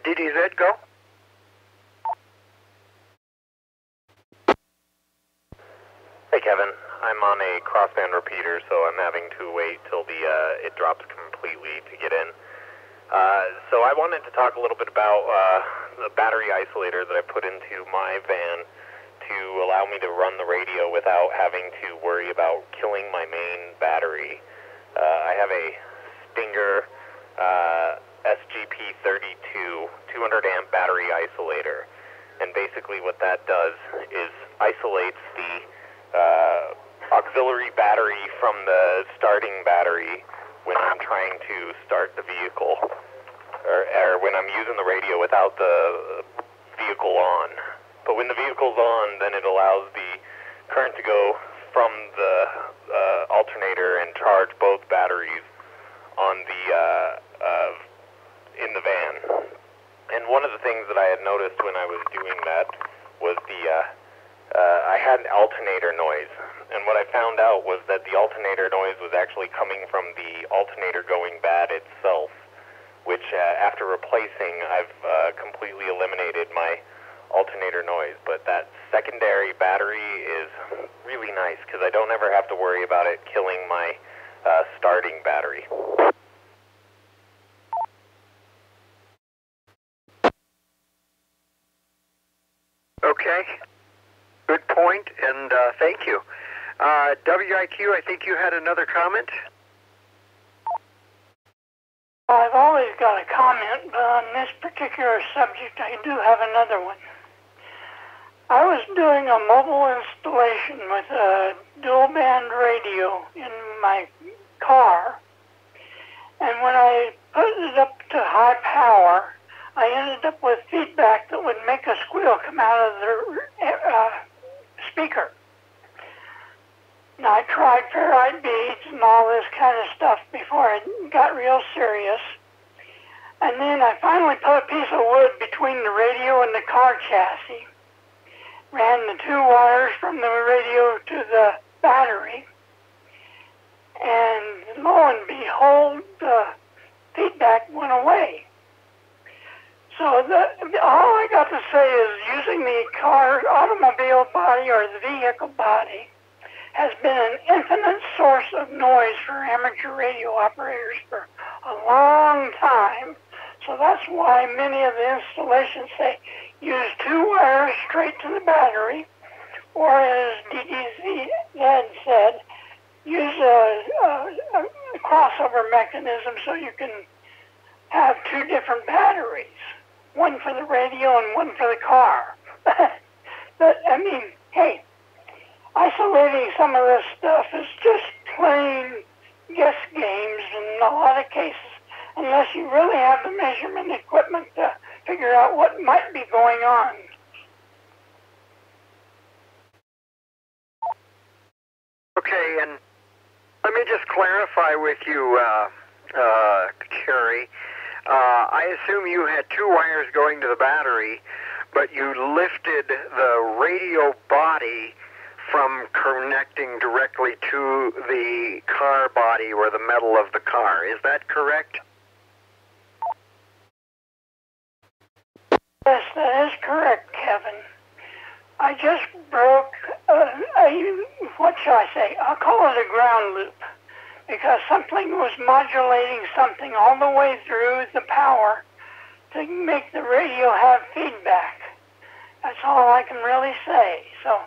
DDZ, go. Hey Kevin, I'm on a crossband repeater, so I'm having to wait till it drops completely to get in. So I wanted to talk a little bit about the battery isolator that I put into my van to allow me to run the radio without having to worry about killing my main battery. I have a Stinger SGP32 200 amp battery isolator, and basically what that does is isolates the auxiliary battery from the starting battery when I'm trying to start the vehicle, or when I'm using the radio without the vehicle on. But when the vehicle's on, then it allows the current to go from the alternator and charge both batteries on the in the van. And one of the things that I had noticed when I was doing that was I had an alternator noise. And what I found out was that the alternator noise was actually coming from the alternator going bad itself, which after replacing, I've completely eliminated my alternator noise. But that secondary battery is really nice because I don't ever have to worry about it killing my starting battery. Okay, good point, and thank you. WIQ, I think you had another comment? I've always got a comment, but on this particular subject, I do have another one. I was doing a mobile installation with a dual-band radio in my car, and when I put it up to high power, I ended up with feedback that would make a squeal come out of the speaker. Now, I tried ferrite beads and all this kind of stuff before it got real serious. And then I finally put a piece of wood between the radio and the car chassis, ran the two wires from the radio to the battery, and lo and behold, the feedback went away. So all I got to say is using the automobile body or the vehicle body has been an infinite source of noise for amateur radio operators for a long time. So that's why many of the installations say use two wires straight to the battery, or as DDZ said, use a crossover mechanism so you can have two different batteries, one for the radio and one for the car. But, I mean, hey, isolating some of this stuff is just plain guess games in a lot of cases, unless you really have the measurement equipment to figure out what might be going on. Okay, and let me just clarify with you, Carrie. I assume you had two wires going to the battery, but you lifted the radio body from connecting directly to the car body or the metal of the car. Is that correct? Yes, that is correct, Kevin. I just broke, what shall I say? I'll call it a ground loop, because something was modulating something all the way through the power to make the radio have feedback. That's all I can really say. So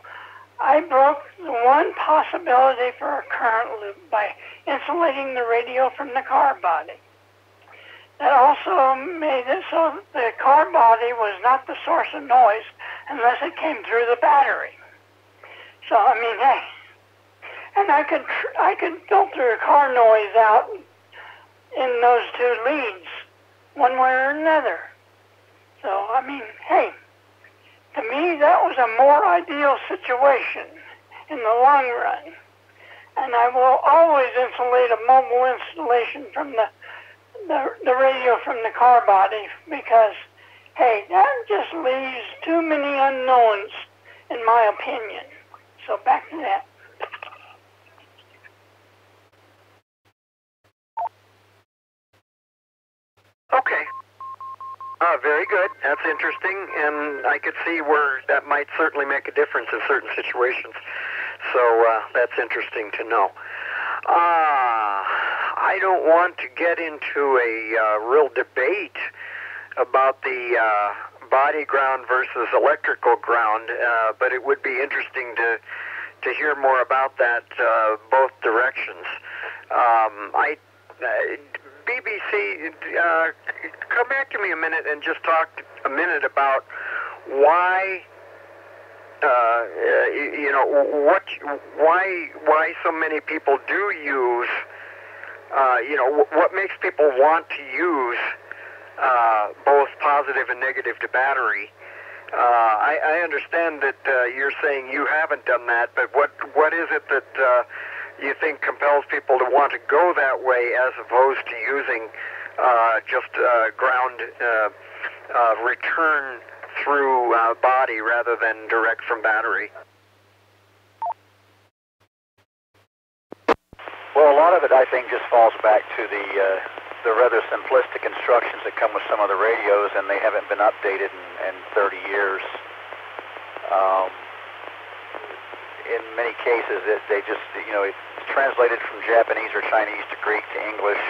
I broke the one possibility for a current loop by insulating the radio from the car body. That also made it so the car body was not the source of noise unless it came through the battery. So, I mean, hey, and I could filter car noise out in those two leads, one way or another. So, I mean, hey, to me, that was a more ideal situation in the long run. And I will always insulate a mobile installation from the radio from the car body because, hey, that just leaves too many unknowns, in my opinion. So back to that. Okay. Very good. That's interesting, and I could see where that might certainly make a difference in certain situations. So that's interesting to know. I don't want to get into a real debate about the body ground versus electrical ground, but it would be interesting to hear more about that, both directions. BBC, come back to me a minute and just talk a minute about why, why so many people do use, what makes people want to use both positive and negative to battery. I understand that you're saying you haven't done that, but what is it that you think compels people to want to go that way as opposed to using just ground return through body rather than direct from battery? Well, a lot of it, I think, just falls back to the rather simplistic instructions that come with some of the radios, and they haven't been updated in 30 years. In many cases, they just, it's translated from Japanese or Chinese to Greek to English.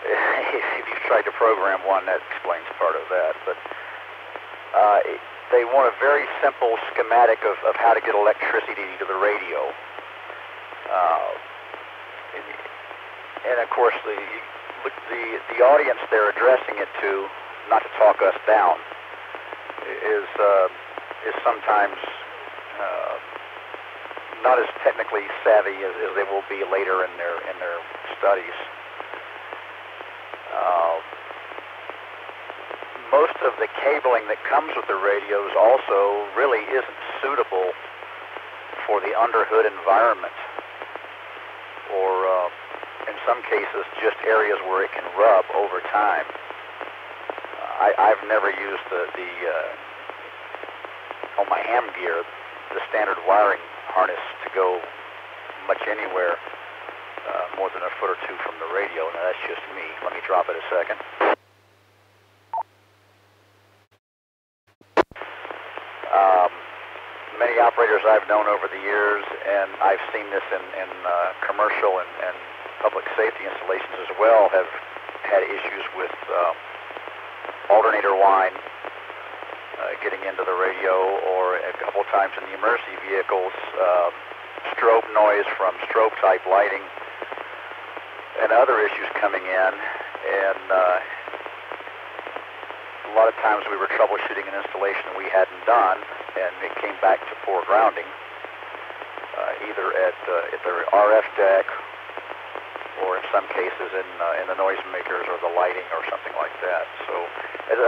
If you've tried to program one, that explains part of that. But they want a very simple schematic of how to get electricity to the radio. And of course, the audience they're addressing it to, not to talk us down, is sometimes not as technically savvy as they will be later in their studies. Most of the cabling that comes with the radios also really isn't suitable for the underhood environment, or in some cases just areas where it can rub over time. I've never used on my ham gear the standard wiring harness to go much anywhere more than a foot or two from the radio. Now that's just me. Let me drop it a second. Many operators I've known over the years, and I've seen this in commercial and public safety installations as well, have had issues with alternator whine getting into the radio, or a couple times in the emergency vehicles, strobe noise from strobe type lighting, and other issues coming in. And a lot of times we were troubleshooting an installation we hadn't done, and it came back to poor grounding, either at the RF deck, or in some cases in the noisemakers or the lighting or something like that. So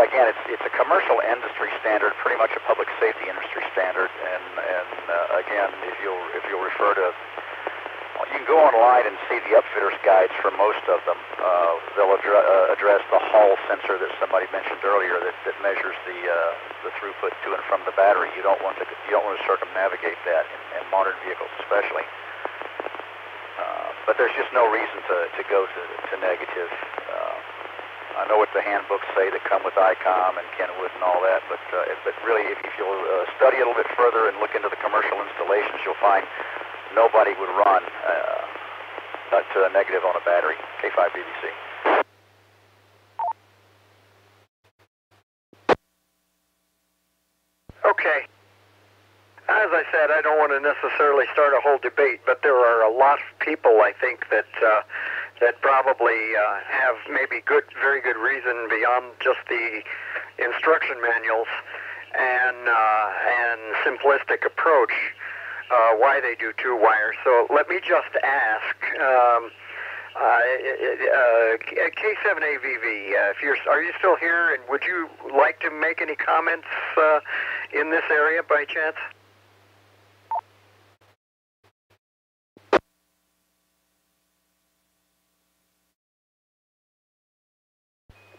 again, it's a commercial industry standard, pretty much a public safety industry standard. And again, if you'll refer to, you can go online and see the upfitter's guides for most of them. They'll address the Hall sensor that somebody mentioned earlier that measures the throughput to and from the battery. You don't want to circumnavigate that in modern vehicles, especially. But there's just no reason to go to negative. I know what the handbooks say that come with ICOM and Kenwood and all that, but really, if you'll study a little bit further and look into the commercial installations, you'll find nobody would run to a negative on a battery. K5 BBC. Okay. As I said, I don't want to necessarily start a whole debate, but there are a lot of people, I think, that probably have maybe very good reason beyond just the instruction manuals and simplistic approach why they do two wires. So let me just ask, K7AVV, are you still here, and would you like to make any comments in this area by chance?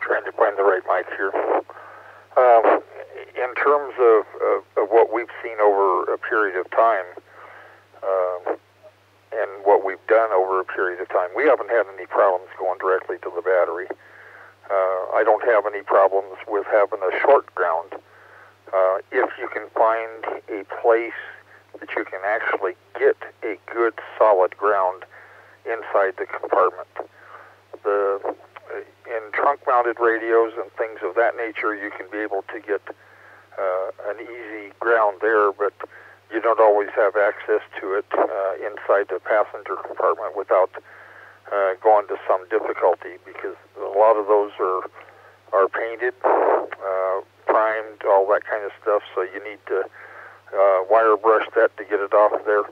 Trying to find the right mic here. In terms of what we've seen over a period of time, and what we've done over a period of time, we haven't had any problems going directly to the battery. I don't have any problems with having a short ground. If you can find a place that you can actually get a good solid ground inside the compartment. In trunk-mounted radios and things of that nature, you can be able to get an easy ground there, but you don't always have access to it inside the passenger compartment without going to some difficulty, because a lot of those are painted, primed, all that kind of stuff, so you need to wire brush that to get it off there.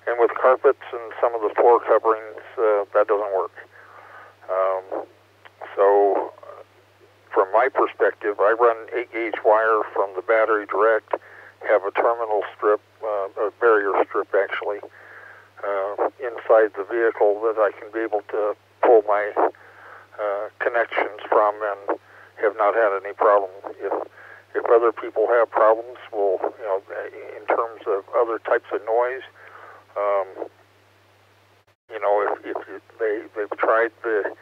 And with carpets and some of the floor coverings, that doesn't work. So from my perspective, I run 8-gauge wire from the battery direct, have a terminal strip, a barrier strip actually, inside the vehicle that I can be able to pull my connections from, and have not had any problem. If other people have problems, well, in terms of other types of noise, if they've tried the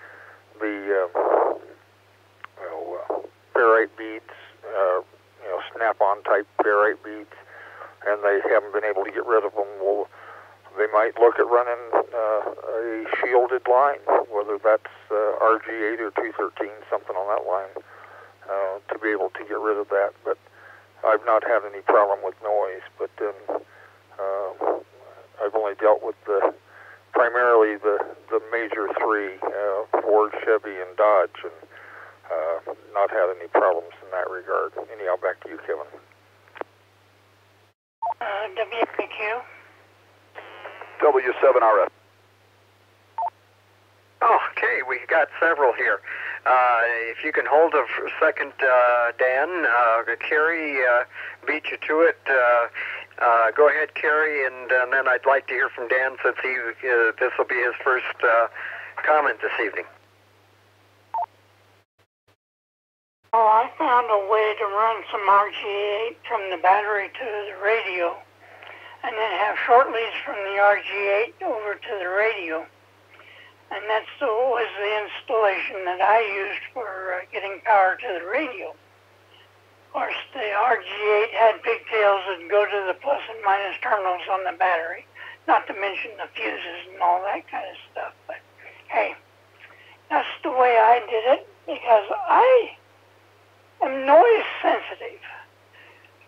ferrite beads, snap-on type ferrite beads, and they haven't been able to get rid of them, well, they might look at running a shielded line, whether that's RG8 or 213, something on that line, to be able to get rid of that. But I've not had any problem with noise, but I've only dealt with primarily the major three, Ford, Chevy, and Dodge, and not had any problems in that regard. Anyhow, back to you, Kevin. WPQ. W7RF. Oh, okay, we got several here. If you can hold it for a second, Dan, Kerry beat you to it. Go ahead, Kerry, and then I'd like to hear from Dan, since this will be his first comment this evening. Well, I found a way to run some RG8 from the battery to the radio, and then have short leads from the RG8 over to the radio. And that was the installation that I used for getting power to the radio. Of course, the RG8 had pigtails that go to the plus and minus terminals on the battery, not to mention the fuses and all that kind of stuff. But hey, that's the way I did it, because I am noise sensitive,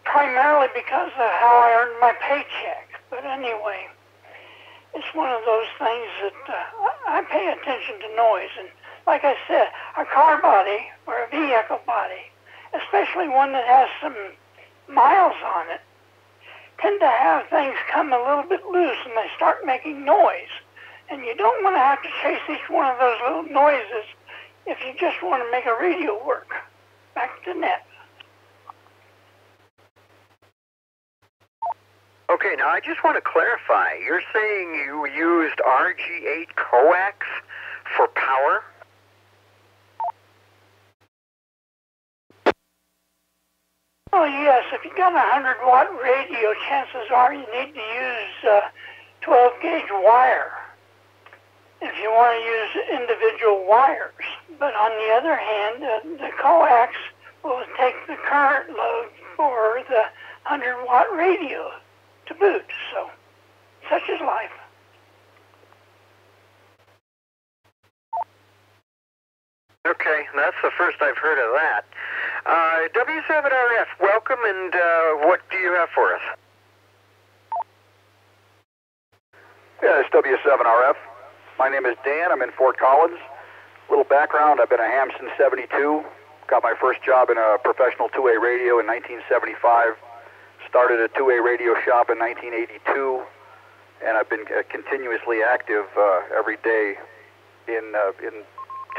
primarily because of how I earned my paycheck. But anyway, it's one of those things that I pay attention to noise. And like I said, a car body or a vehicle body, especially one that has some miles on it, tend to have things come a little bit loose and they start making noise. And you don't want to have to chase each one of those little noises if you just want to make a radio work. Back to net. Okay, now I just want to clarify. You're saying you used RG8 coax for power? Oh yes, if you got a 100-watt radio, chances are you need to use 12-gauge wire if you want to use individual wires. But on the other hand, the coax will take the current load for the 100-watt radio to boot. So, such is life. Okay, that's the first I've heard of that. W7RF, welcome, and what do you have for us? Yeah, it's W7RF. My name is Dan. I'm in Fort Collins. Little background, I've been a ham since '72. Got my first job in a professional two-way radio in 1975. Started a two-way radio shop in 1982, and I've been continuously active every day in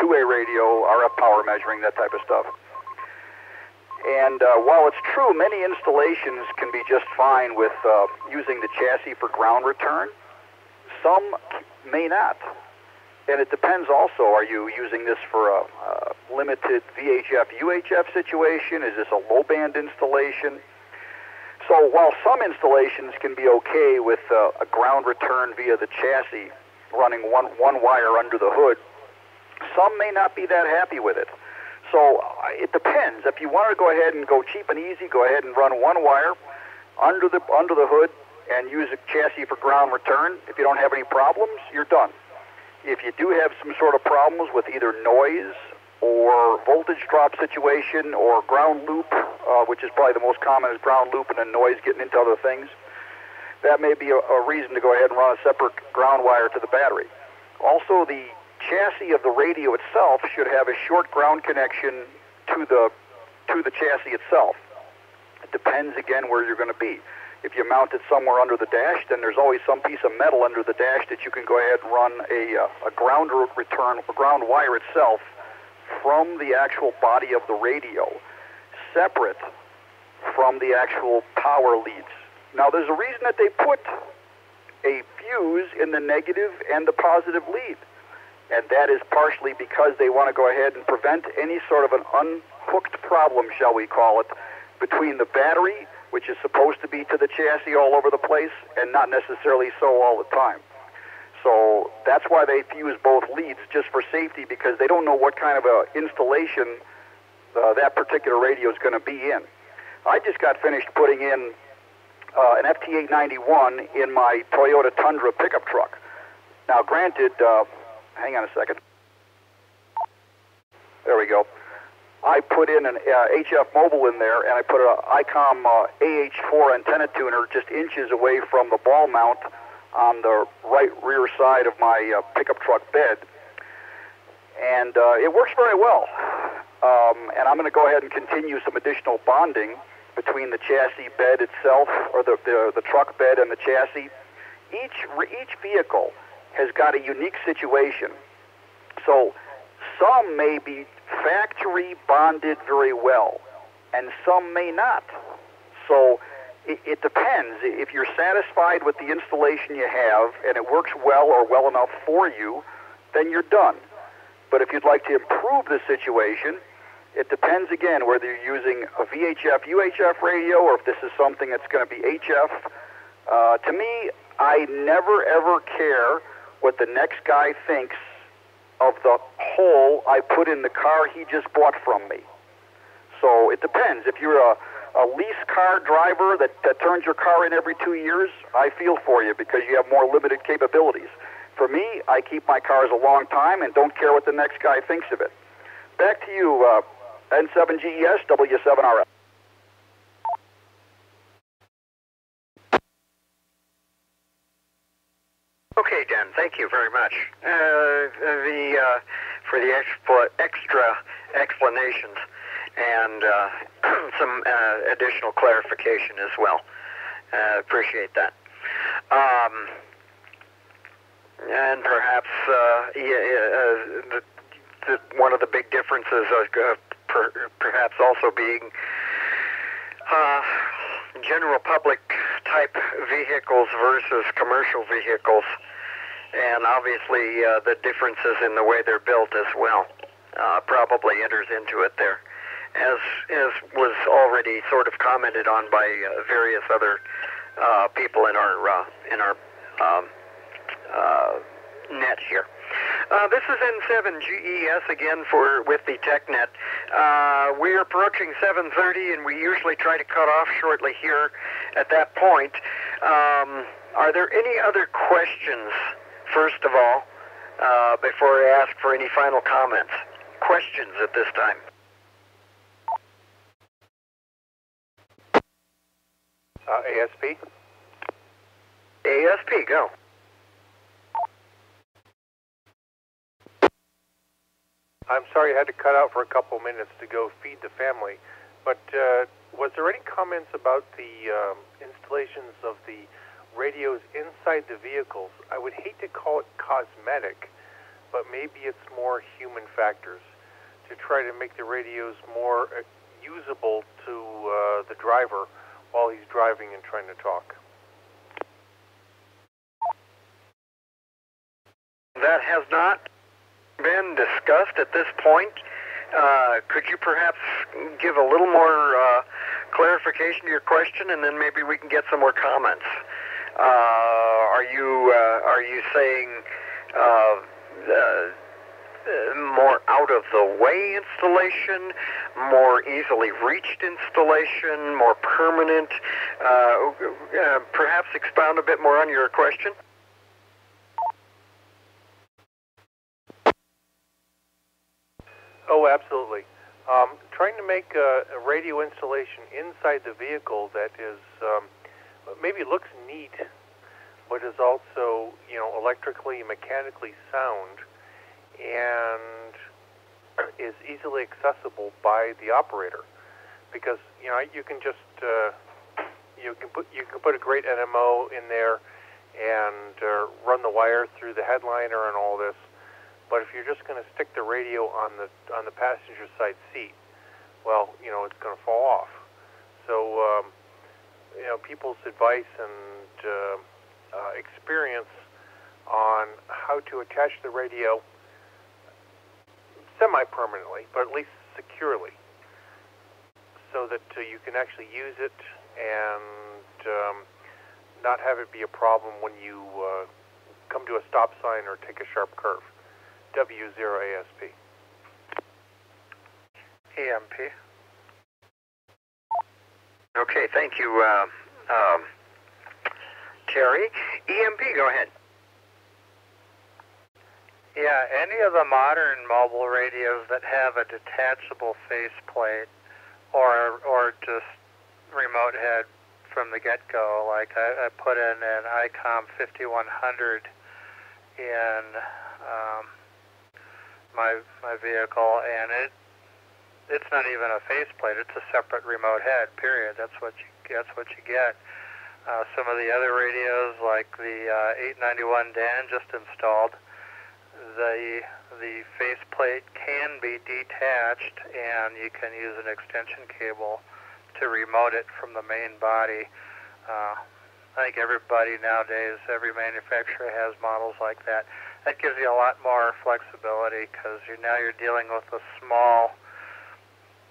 two-way radio, RF power measuring, that type of stuff. And while it's true, many installations can be just fine with using the chassis for ground return, some may not. And it depends also, are you using this for a limited VHF-UHF situation? Is this a low-band installation? So while some installations can be okay with a ground return via the chassis, running one wire under the hood, some may not be that happy with it. So it depends. If you want to go ahead and go cheap and easy, go ahead and run one wire under the hood and use a chassis for ground return. If you don't have any problems, you're done. If you do have some sort of problems with either noise or voltage drop situation, or ground loop, which is probably the most common, is ground loop and then noise getting into other things. That may be a reason to go ahead and run a separate ground wire to the battery. Also, the chassis of the radio itself should have a short ground connection to the chassis itself. It depends, again, where you're going to be. If you mount it somewhere under the dash, then there's always some piece of metal under the dash that you can go ahead and run a ground wire itself from the actual body of the radio, separate from the actual power leads. Now, there's a reason that they put a fuse in the negative and the positive lead, and that is partially because they want to go ahead and prevent any sort of an unhooked problem, shall we call it, between the battery, which is supposed to be to the chassis all over the place, and not necessarily so all the time. So that's why they fuse both leads, just for safety, because they don't know what kind of a installation that particular radio is going to be in. I just got finished putting in an FT891 in my Toyota Tundra pickup truck. Now, granted, hang on a second. There we go. I put in an HF Mobile in there, and I put an ICOM AH4 antenna tuner just inches away from the ball mount on the right rear side of my pickup truck bed. And it works very well. And I'm going to go ahead and continue some additional bonding between the chassis bed itself, or the truck bed and the chassis. Each vehicle has got a unique situation. So some may be factory bonded very well, and some may not. So it depends. If you're satisfied with the installation you have and it works well or well enough for you, then you're done. But if you'd like to improve the situation, it depends, again, whether you're using a VHF, UHF radio, or if this is something that's going to be HF. To me, I never, ever care what the next guy thinks of the hole I put in the car he just bought from me. So it depends. If you're a lease car driver that turns your car in every 2 years, I feel for you because you have more limited capabilities. For me, I keep my cars a long time and don't care what the next guy thinks of it. Back to you, N7GES, W7RF. Okay, Dan, thank you very much for the extra explanations and some additional clarification as well. Appreciate that. And perhaps one of the big differences perhaps also being general public type vehicles versus commercial vehicles, and obviously the differences in the way they're built as well probably enters into it there, as was already sort of commented on by various other people in our net here. This is N7GES again with the TechNet. We are approaching 7:30, and we usually try to cut off shortly here at that point. Are there any other questions, first of all, before I ask for any final comments? Questions at this time? ASP? ASP, go. I'm sorry I had to cut out for a couple minutes to go feed the family, but was there any comments about the installations of the radios inside the vehicles? I would hate to call it cosmetic, but maybe it's more human factors to try to make the radios more usable to the driver while he's driving and trying to talk. That has not been discussed at this point. Could you perhaps give a little more clarification to your question, and then maybe we can get some more comments? Are you saying more out of the way installation, more easily reached installation, more permanent? Perhaps expound a bit more on your question. Oh, absolutely. Trying to make a radio installation inside the vehicle that is maybe looks neat, but is also, electrically, mechanically sound, and is easily accessible by the operator. Because you can just you can put a great NMO in there and run the wire through the headliner and all this. But if you're just going to stick the radio on the passenger side seat, well, it's going to fall off. So people's advice and experience on how to attach the radio semi-permanently, but at least securely, so that you can actually use it and not have it be a problem when you come to a stop sign or take a sharp curve. W0ASP. EMP. Okay, thank you, Terry. EMP, go ahead. Yeah, any of the modern mobile radios that have a detachable faceplate or just remote head from the get-go, like I put in an ICOM 5100 in my vehicle, and it's not even a faceplate; it's a separate remote head. Period. That's what you get. Some of the other radios, like the 891 Dan just installed, the faceplate can be detached, and you can use an extension cable to remote it from the main body. I think everybody nowadays, every manufacturer has models like that. That gives you a lot more flexibility because now you're dealing with a small,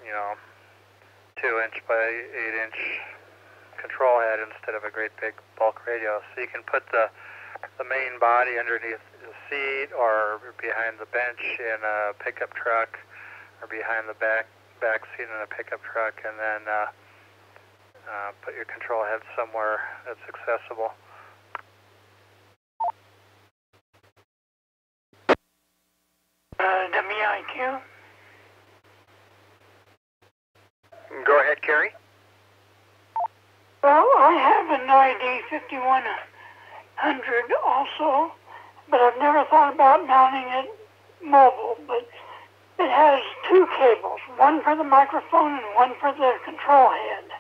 2-inch by 8-inch control head instead of a great big bulk radio. So you can put the main body underneath the seat or behind the bench in a pickup truck or behind the back seat in a pickup truck, and then put your control head somewhere that's accessible. WIQ. Go ahead, Carrie. Well, I have an ID 5100 also, but I've never thought about mounting it mobile. But it has two cables, one for the microphone and one for the control head.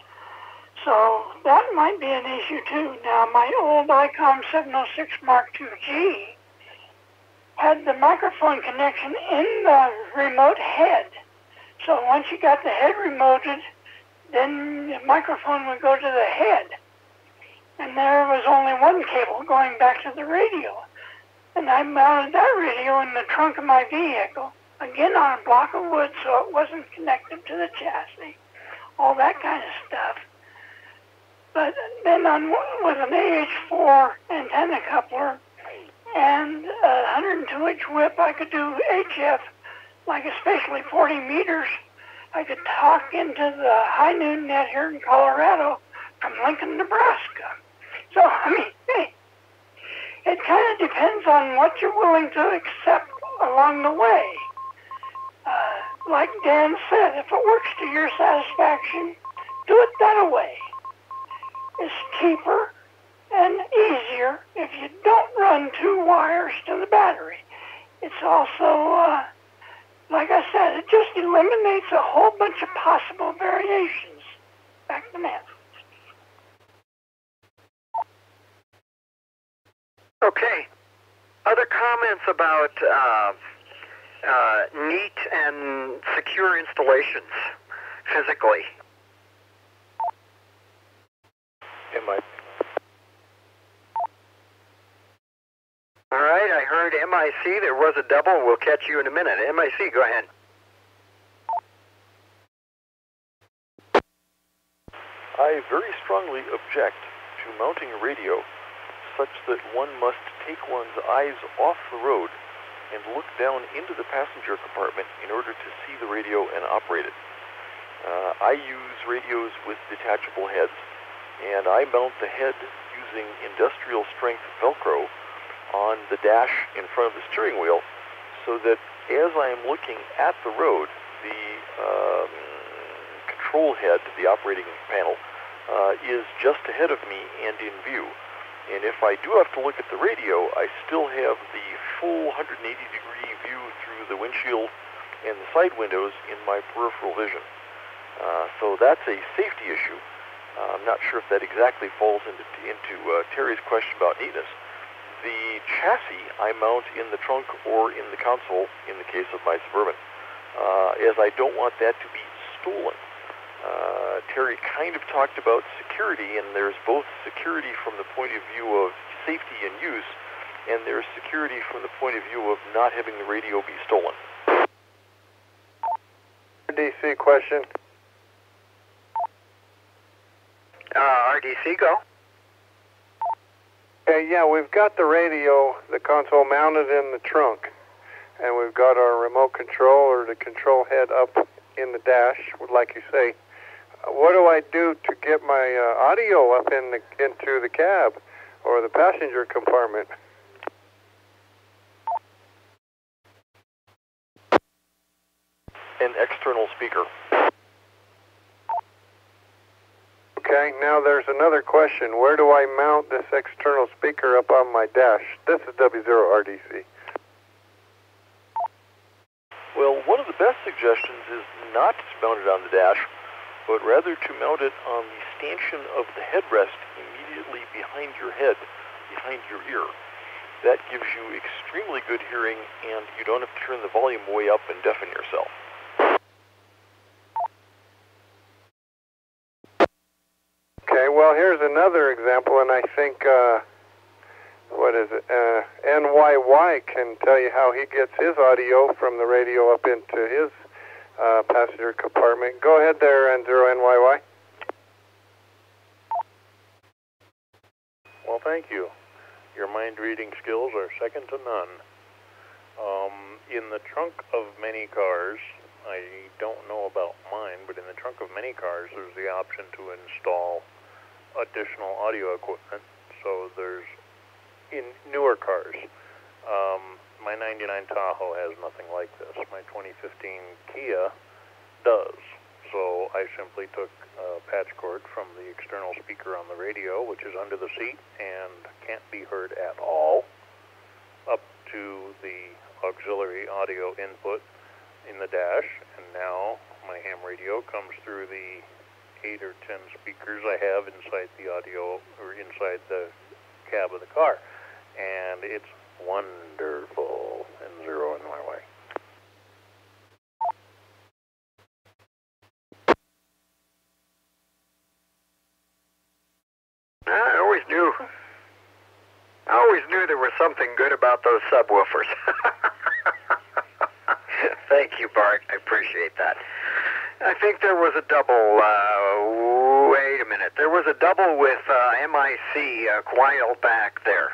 So that might be an issue too. Now, my old ICOM 706 Mark II-G had the microphone connection in the remote head. So once you got the head remoted, then the microphone would go to the head. And there was only one cable going back to the radio. And I mounted that radio in the trunk of my vehicle, again on a block of wood so it wasn't connected to the chassis. All that kind of stuff. But then with an AH4 antenna coupler and a 102-inch whip, I could do HF, like especially 40 meters. I could talk into the high noon net here in Colorado from Lincoln, Nebraska. So, it kind of depends on what you're willing to accept along the way. Like Dan said, if it works to your satisfaction, do it that way. It's cheaper and easier if you don't run two wires to the battery. It's also, like I said, it just eliminates a whole bunch of possible variations. Back to Matt. Okay. Other comments about neat and secure installations physically? All right, I heard MIC. There was a double. We'll catch you in a minute. MIC, go ahead. I very strongly object to mounting a radio such that one must take one's eyes off the road and look down into the passenger compartment in order to see the radio and operate it. I use radios with detachable heads, and I mount the head using industrial strength Velcro on the dash in front of the steering wheel so that as I am looking at the road, the control head, the operating panel, is just ahead of me and in view. And if I do have to look at the radio, I still have the full 180-degree view through the windshield and the side windows in my peripheral vision. So that's a safety issue. I'm not sure if that exactly falls into Terry's question about neatness. The chassis I mount in the trunk or in the console in the case of my Suburban, as I don't want that to be stolen. Terry kind of talked about security, and there's both security from the point of view of safety and use, and there's security from the point of view of not having the radio be stolen. RDC question. RDC, go. Yeah, we've got the radio, the console mounted in the trunk, and we've got our remote control or the control head up in the dash, like you say. What do I do to get my audio up into the cab or the passenger compartment? An external speaker. Okay, now there's another question. Where do I mount this external speaker up on my dash? This is W0RDC. Well, one of the best suggestions is not to mount it on the dash, but rather to mount it on the stanchion of the headrest immediately behind your head, behind your ear. That gives you extremely good hearing, and you don't have to turn the volume way up and deafen yourself. Okay, well, here's another example, and I think, NYY can tell you how he gets his audio from the radio up into his passenger compartment. Go ahead there, N0NYY. Well, thank you. Your mind-reading skills are second to none. In the trunk of many cars, I don't know about mine, but in the trunk of many cars, there's the option to install additional audio equipment. So there's, in newer cars, my 99 Tahoe has nothing like this. My 2015 Kia does. So I simply took a patch cord from the external speaker on the radio, which is under the seat and can't be heard at all, up to the auxiliary audio input in the dash, and now my ham radio comes through the 8 or 10 speakers I have inside the audio, or inside the cab of the car, and it's wonderful in N0 NYY. I always knew there was something good about those subwoofers. Thank you, Bart. I appreciate that. I think there was a double, wait a minute. There was a double with MIC a while back there.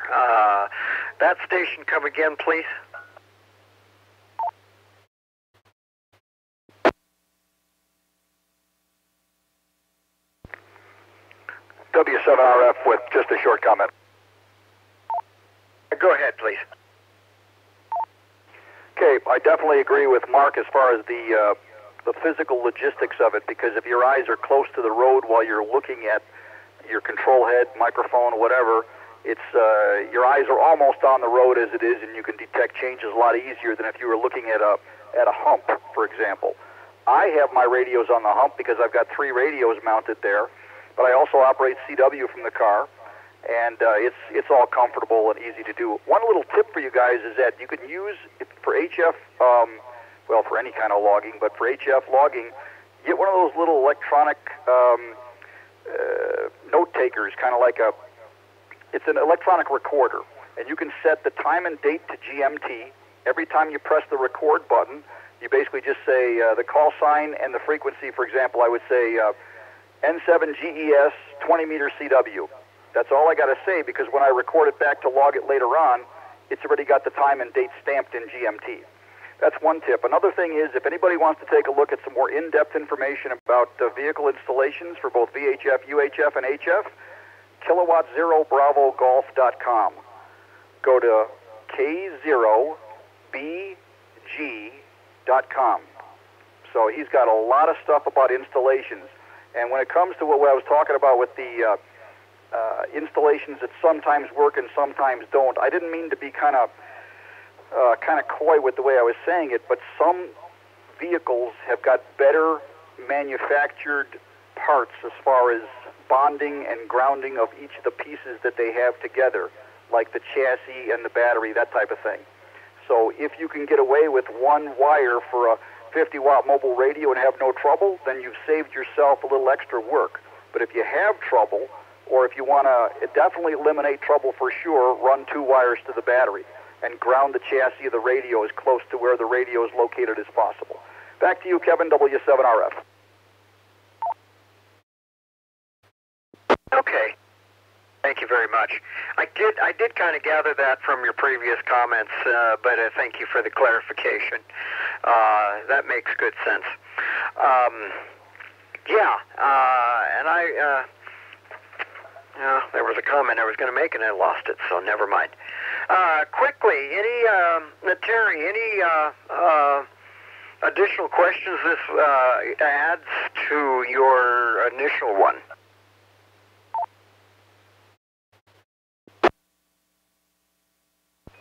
That station, come again, please. W7RF with just a short comment. Go ahead, please. Okay, I definitely agree with Mark as far as the physical logistics of it, because if your eyes are close to the road while you're looking at your control head, microphone, whatever, it's your eyes are almost on the road as it is, and you can detect changes a lot easier than if you were looking at a hump, for example. I have my radios on the hump because I've got 3 radios mounted there, but I also operate CW from the car, and it's all comfortable and easy to do. One little tip for you guys is that you can use, for HF, well, for any kind of logging, but for HF logging, get one of those little electronic note takers, kind of like it's an electronic recorder, and you can set the time and date to GMT. Every time you press the record button, you basically just say the call sign and the frequency. For example, I would say N7GES 20 meter CW. That's all I got to say, because when I record it back to log it later on, it's already got the time and date stamped in GMT. That's one tip. Another thing is, if anybody wants to take a look at some more in-depth information about vehicle installations for both VHF, UHF, and HF, KilowattZeroBravoGolf.com. Go to K0B NCARC.com. So he's got a lot of stuff about installations. And when it comes to what I was talking about with the installations that sometimes work and sometimes don't, I didn't mean to be kind of coy with the way I was saying it, but some vehicles have got better manufactured parts as far as bonding and grounding of each of the pieces that they have together, like the chassis and the battery, that type of thing. So if you can get away with one wire for a 50-watt mobile radio and have no trouble, then you've saved yourself a little extra work. But if you have trouble, or if you want to definitely eliminate trouble for sure, run 2 wires to the battery and ground the chassis of the radio as close to where the radio is located as possible. Back to you, Kevin, W7RF. Okay. Thank you very much. I did kind of gather that from your previous comments, but thank you for the clarification. That makes good sense. And there was a comment I was going to make and I lost it, so never mind. Quickly, Terry, any additional questions this adds to your initial one?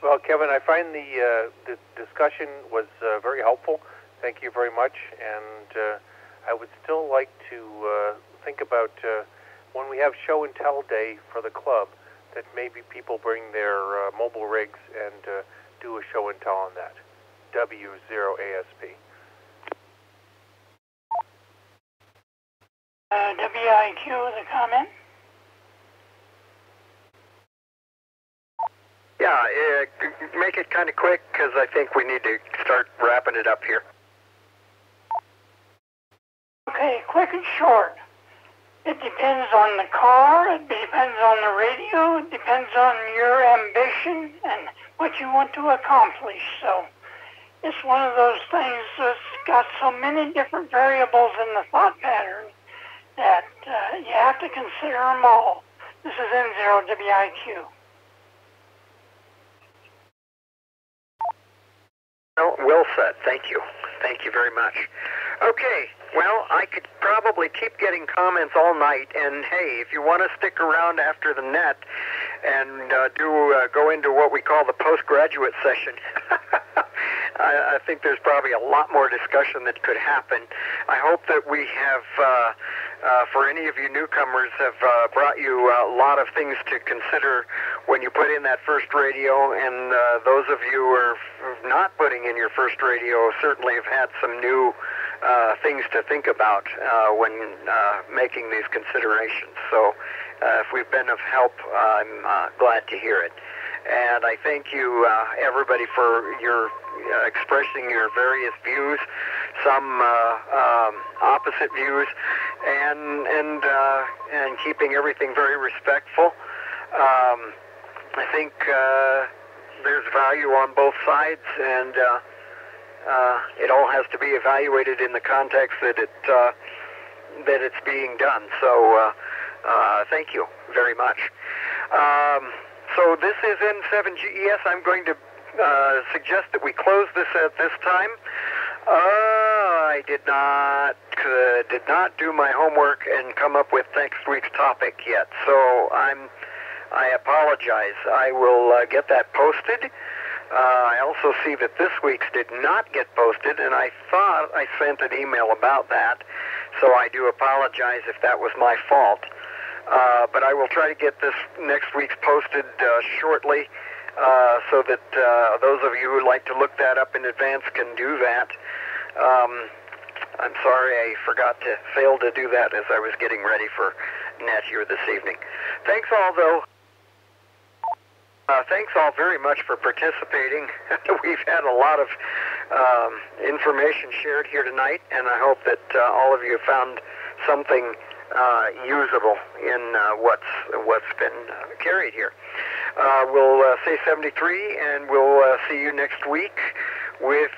Well, Kevin, I find the discussion was very helpful. Thank you very much. And I would still like to think about when we have show and tell day for the club, that maybe people bring their mobile rigs and do a show and tell on that. W0ASP. WIQ with a comment? Yeah, make it kind of quick because I think we need to start wrapping it up here. Okay, quick and short. It depends on the car, it depends on the radio, it depends on your ambition and what you want to accomplish. So it's one of those things that's got so many different variables in the thought pattern that you have to consider them all. This is N0WIQ. Well said. Thank you. Thank you very much. Okay. Well, I could probably keep getting comments all night, and hey, if you want to stick around after the net and go into what we call the postgraduate session, I think there's probably a lot more discussion that could happen. I hope that we have, for any of you newcomers, have brought you a lot of things to consider when you put in that first radio, and those of you who are not putting in your first radio certainly have had some new things to think about when making these considerations. So if we've been of help, I'm glad to hear it. And I thank you, everybody, for your expressing your various views, some opposite views, and keeping everything very respectful. I think there's value on both sides, and it all has to be evaluated in the context that it's being done. So thank you very much. So this is N7GES. I'm going to suggest that we close this at this time. I did not do my homework and come up with next week's topic yet, so I apologize. I will get that posted. I also see that this week's did not get posted, and I thought I sent an email about that, so I do apologize if that was my fault. But I will try to get this next week's posted shortly, so that those of you who like to look that up in advance can do that. I'm sorry I failed to do that as I was getting ready for net here this evening. Thanks all, though. Thanks all very much for participating. We've had a lot of information shared here tonight, and I hope that all of you found something usable in what's been carried here. We'll say 73, and we'll see you next week with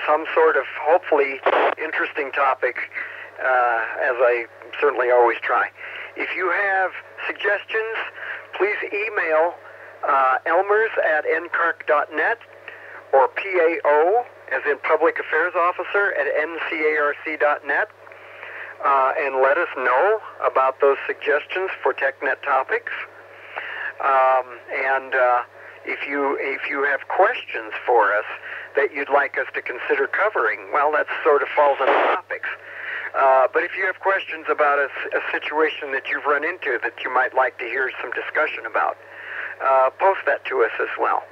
some sort of hopefully interesting topic, as I certainly always try. If you have suggestions, please email elmers@ncarc.net or as in Public Affairs Officer at ncarc.net, and let us know about those suggestions for TechNet topics. And if you have questions for us that you'd like us to consider covering, well, that sort of falls into topics. But if you have questions about a situation that you've run into that you might like to hear some discussion about, post that to us as well.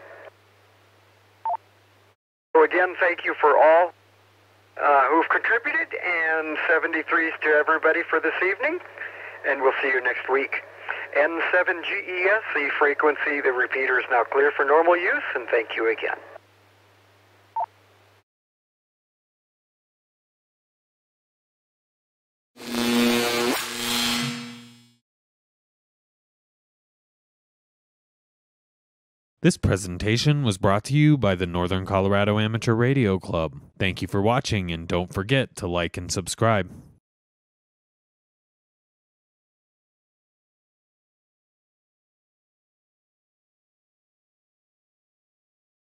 So again, thank you for all who've contributed, and 73s to everybody for this evening, and we'll see you next week. N7GES, the frequency, the repeater is now clear for normal use, and thank you again. This presentation was brought to you by the Northern Colorado Amateur Radio Club. Thank you for watching, and don't forget to like and subscribe.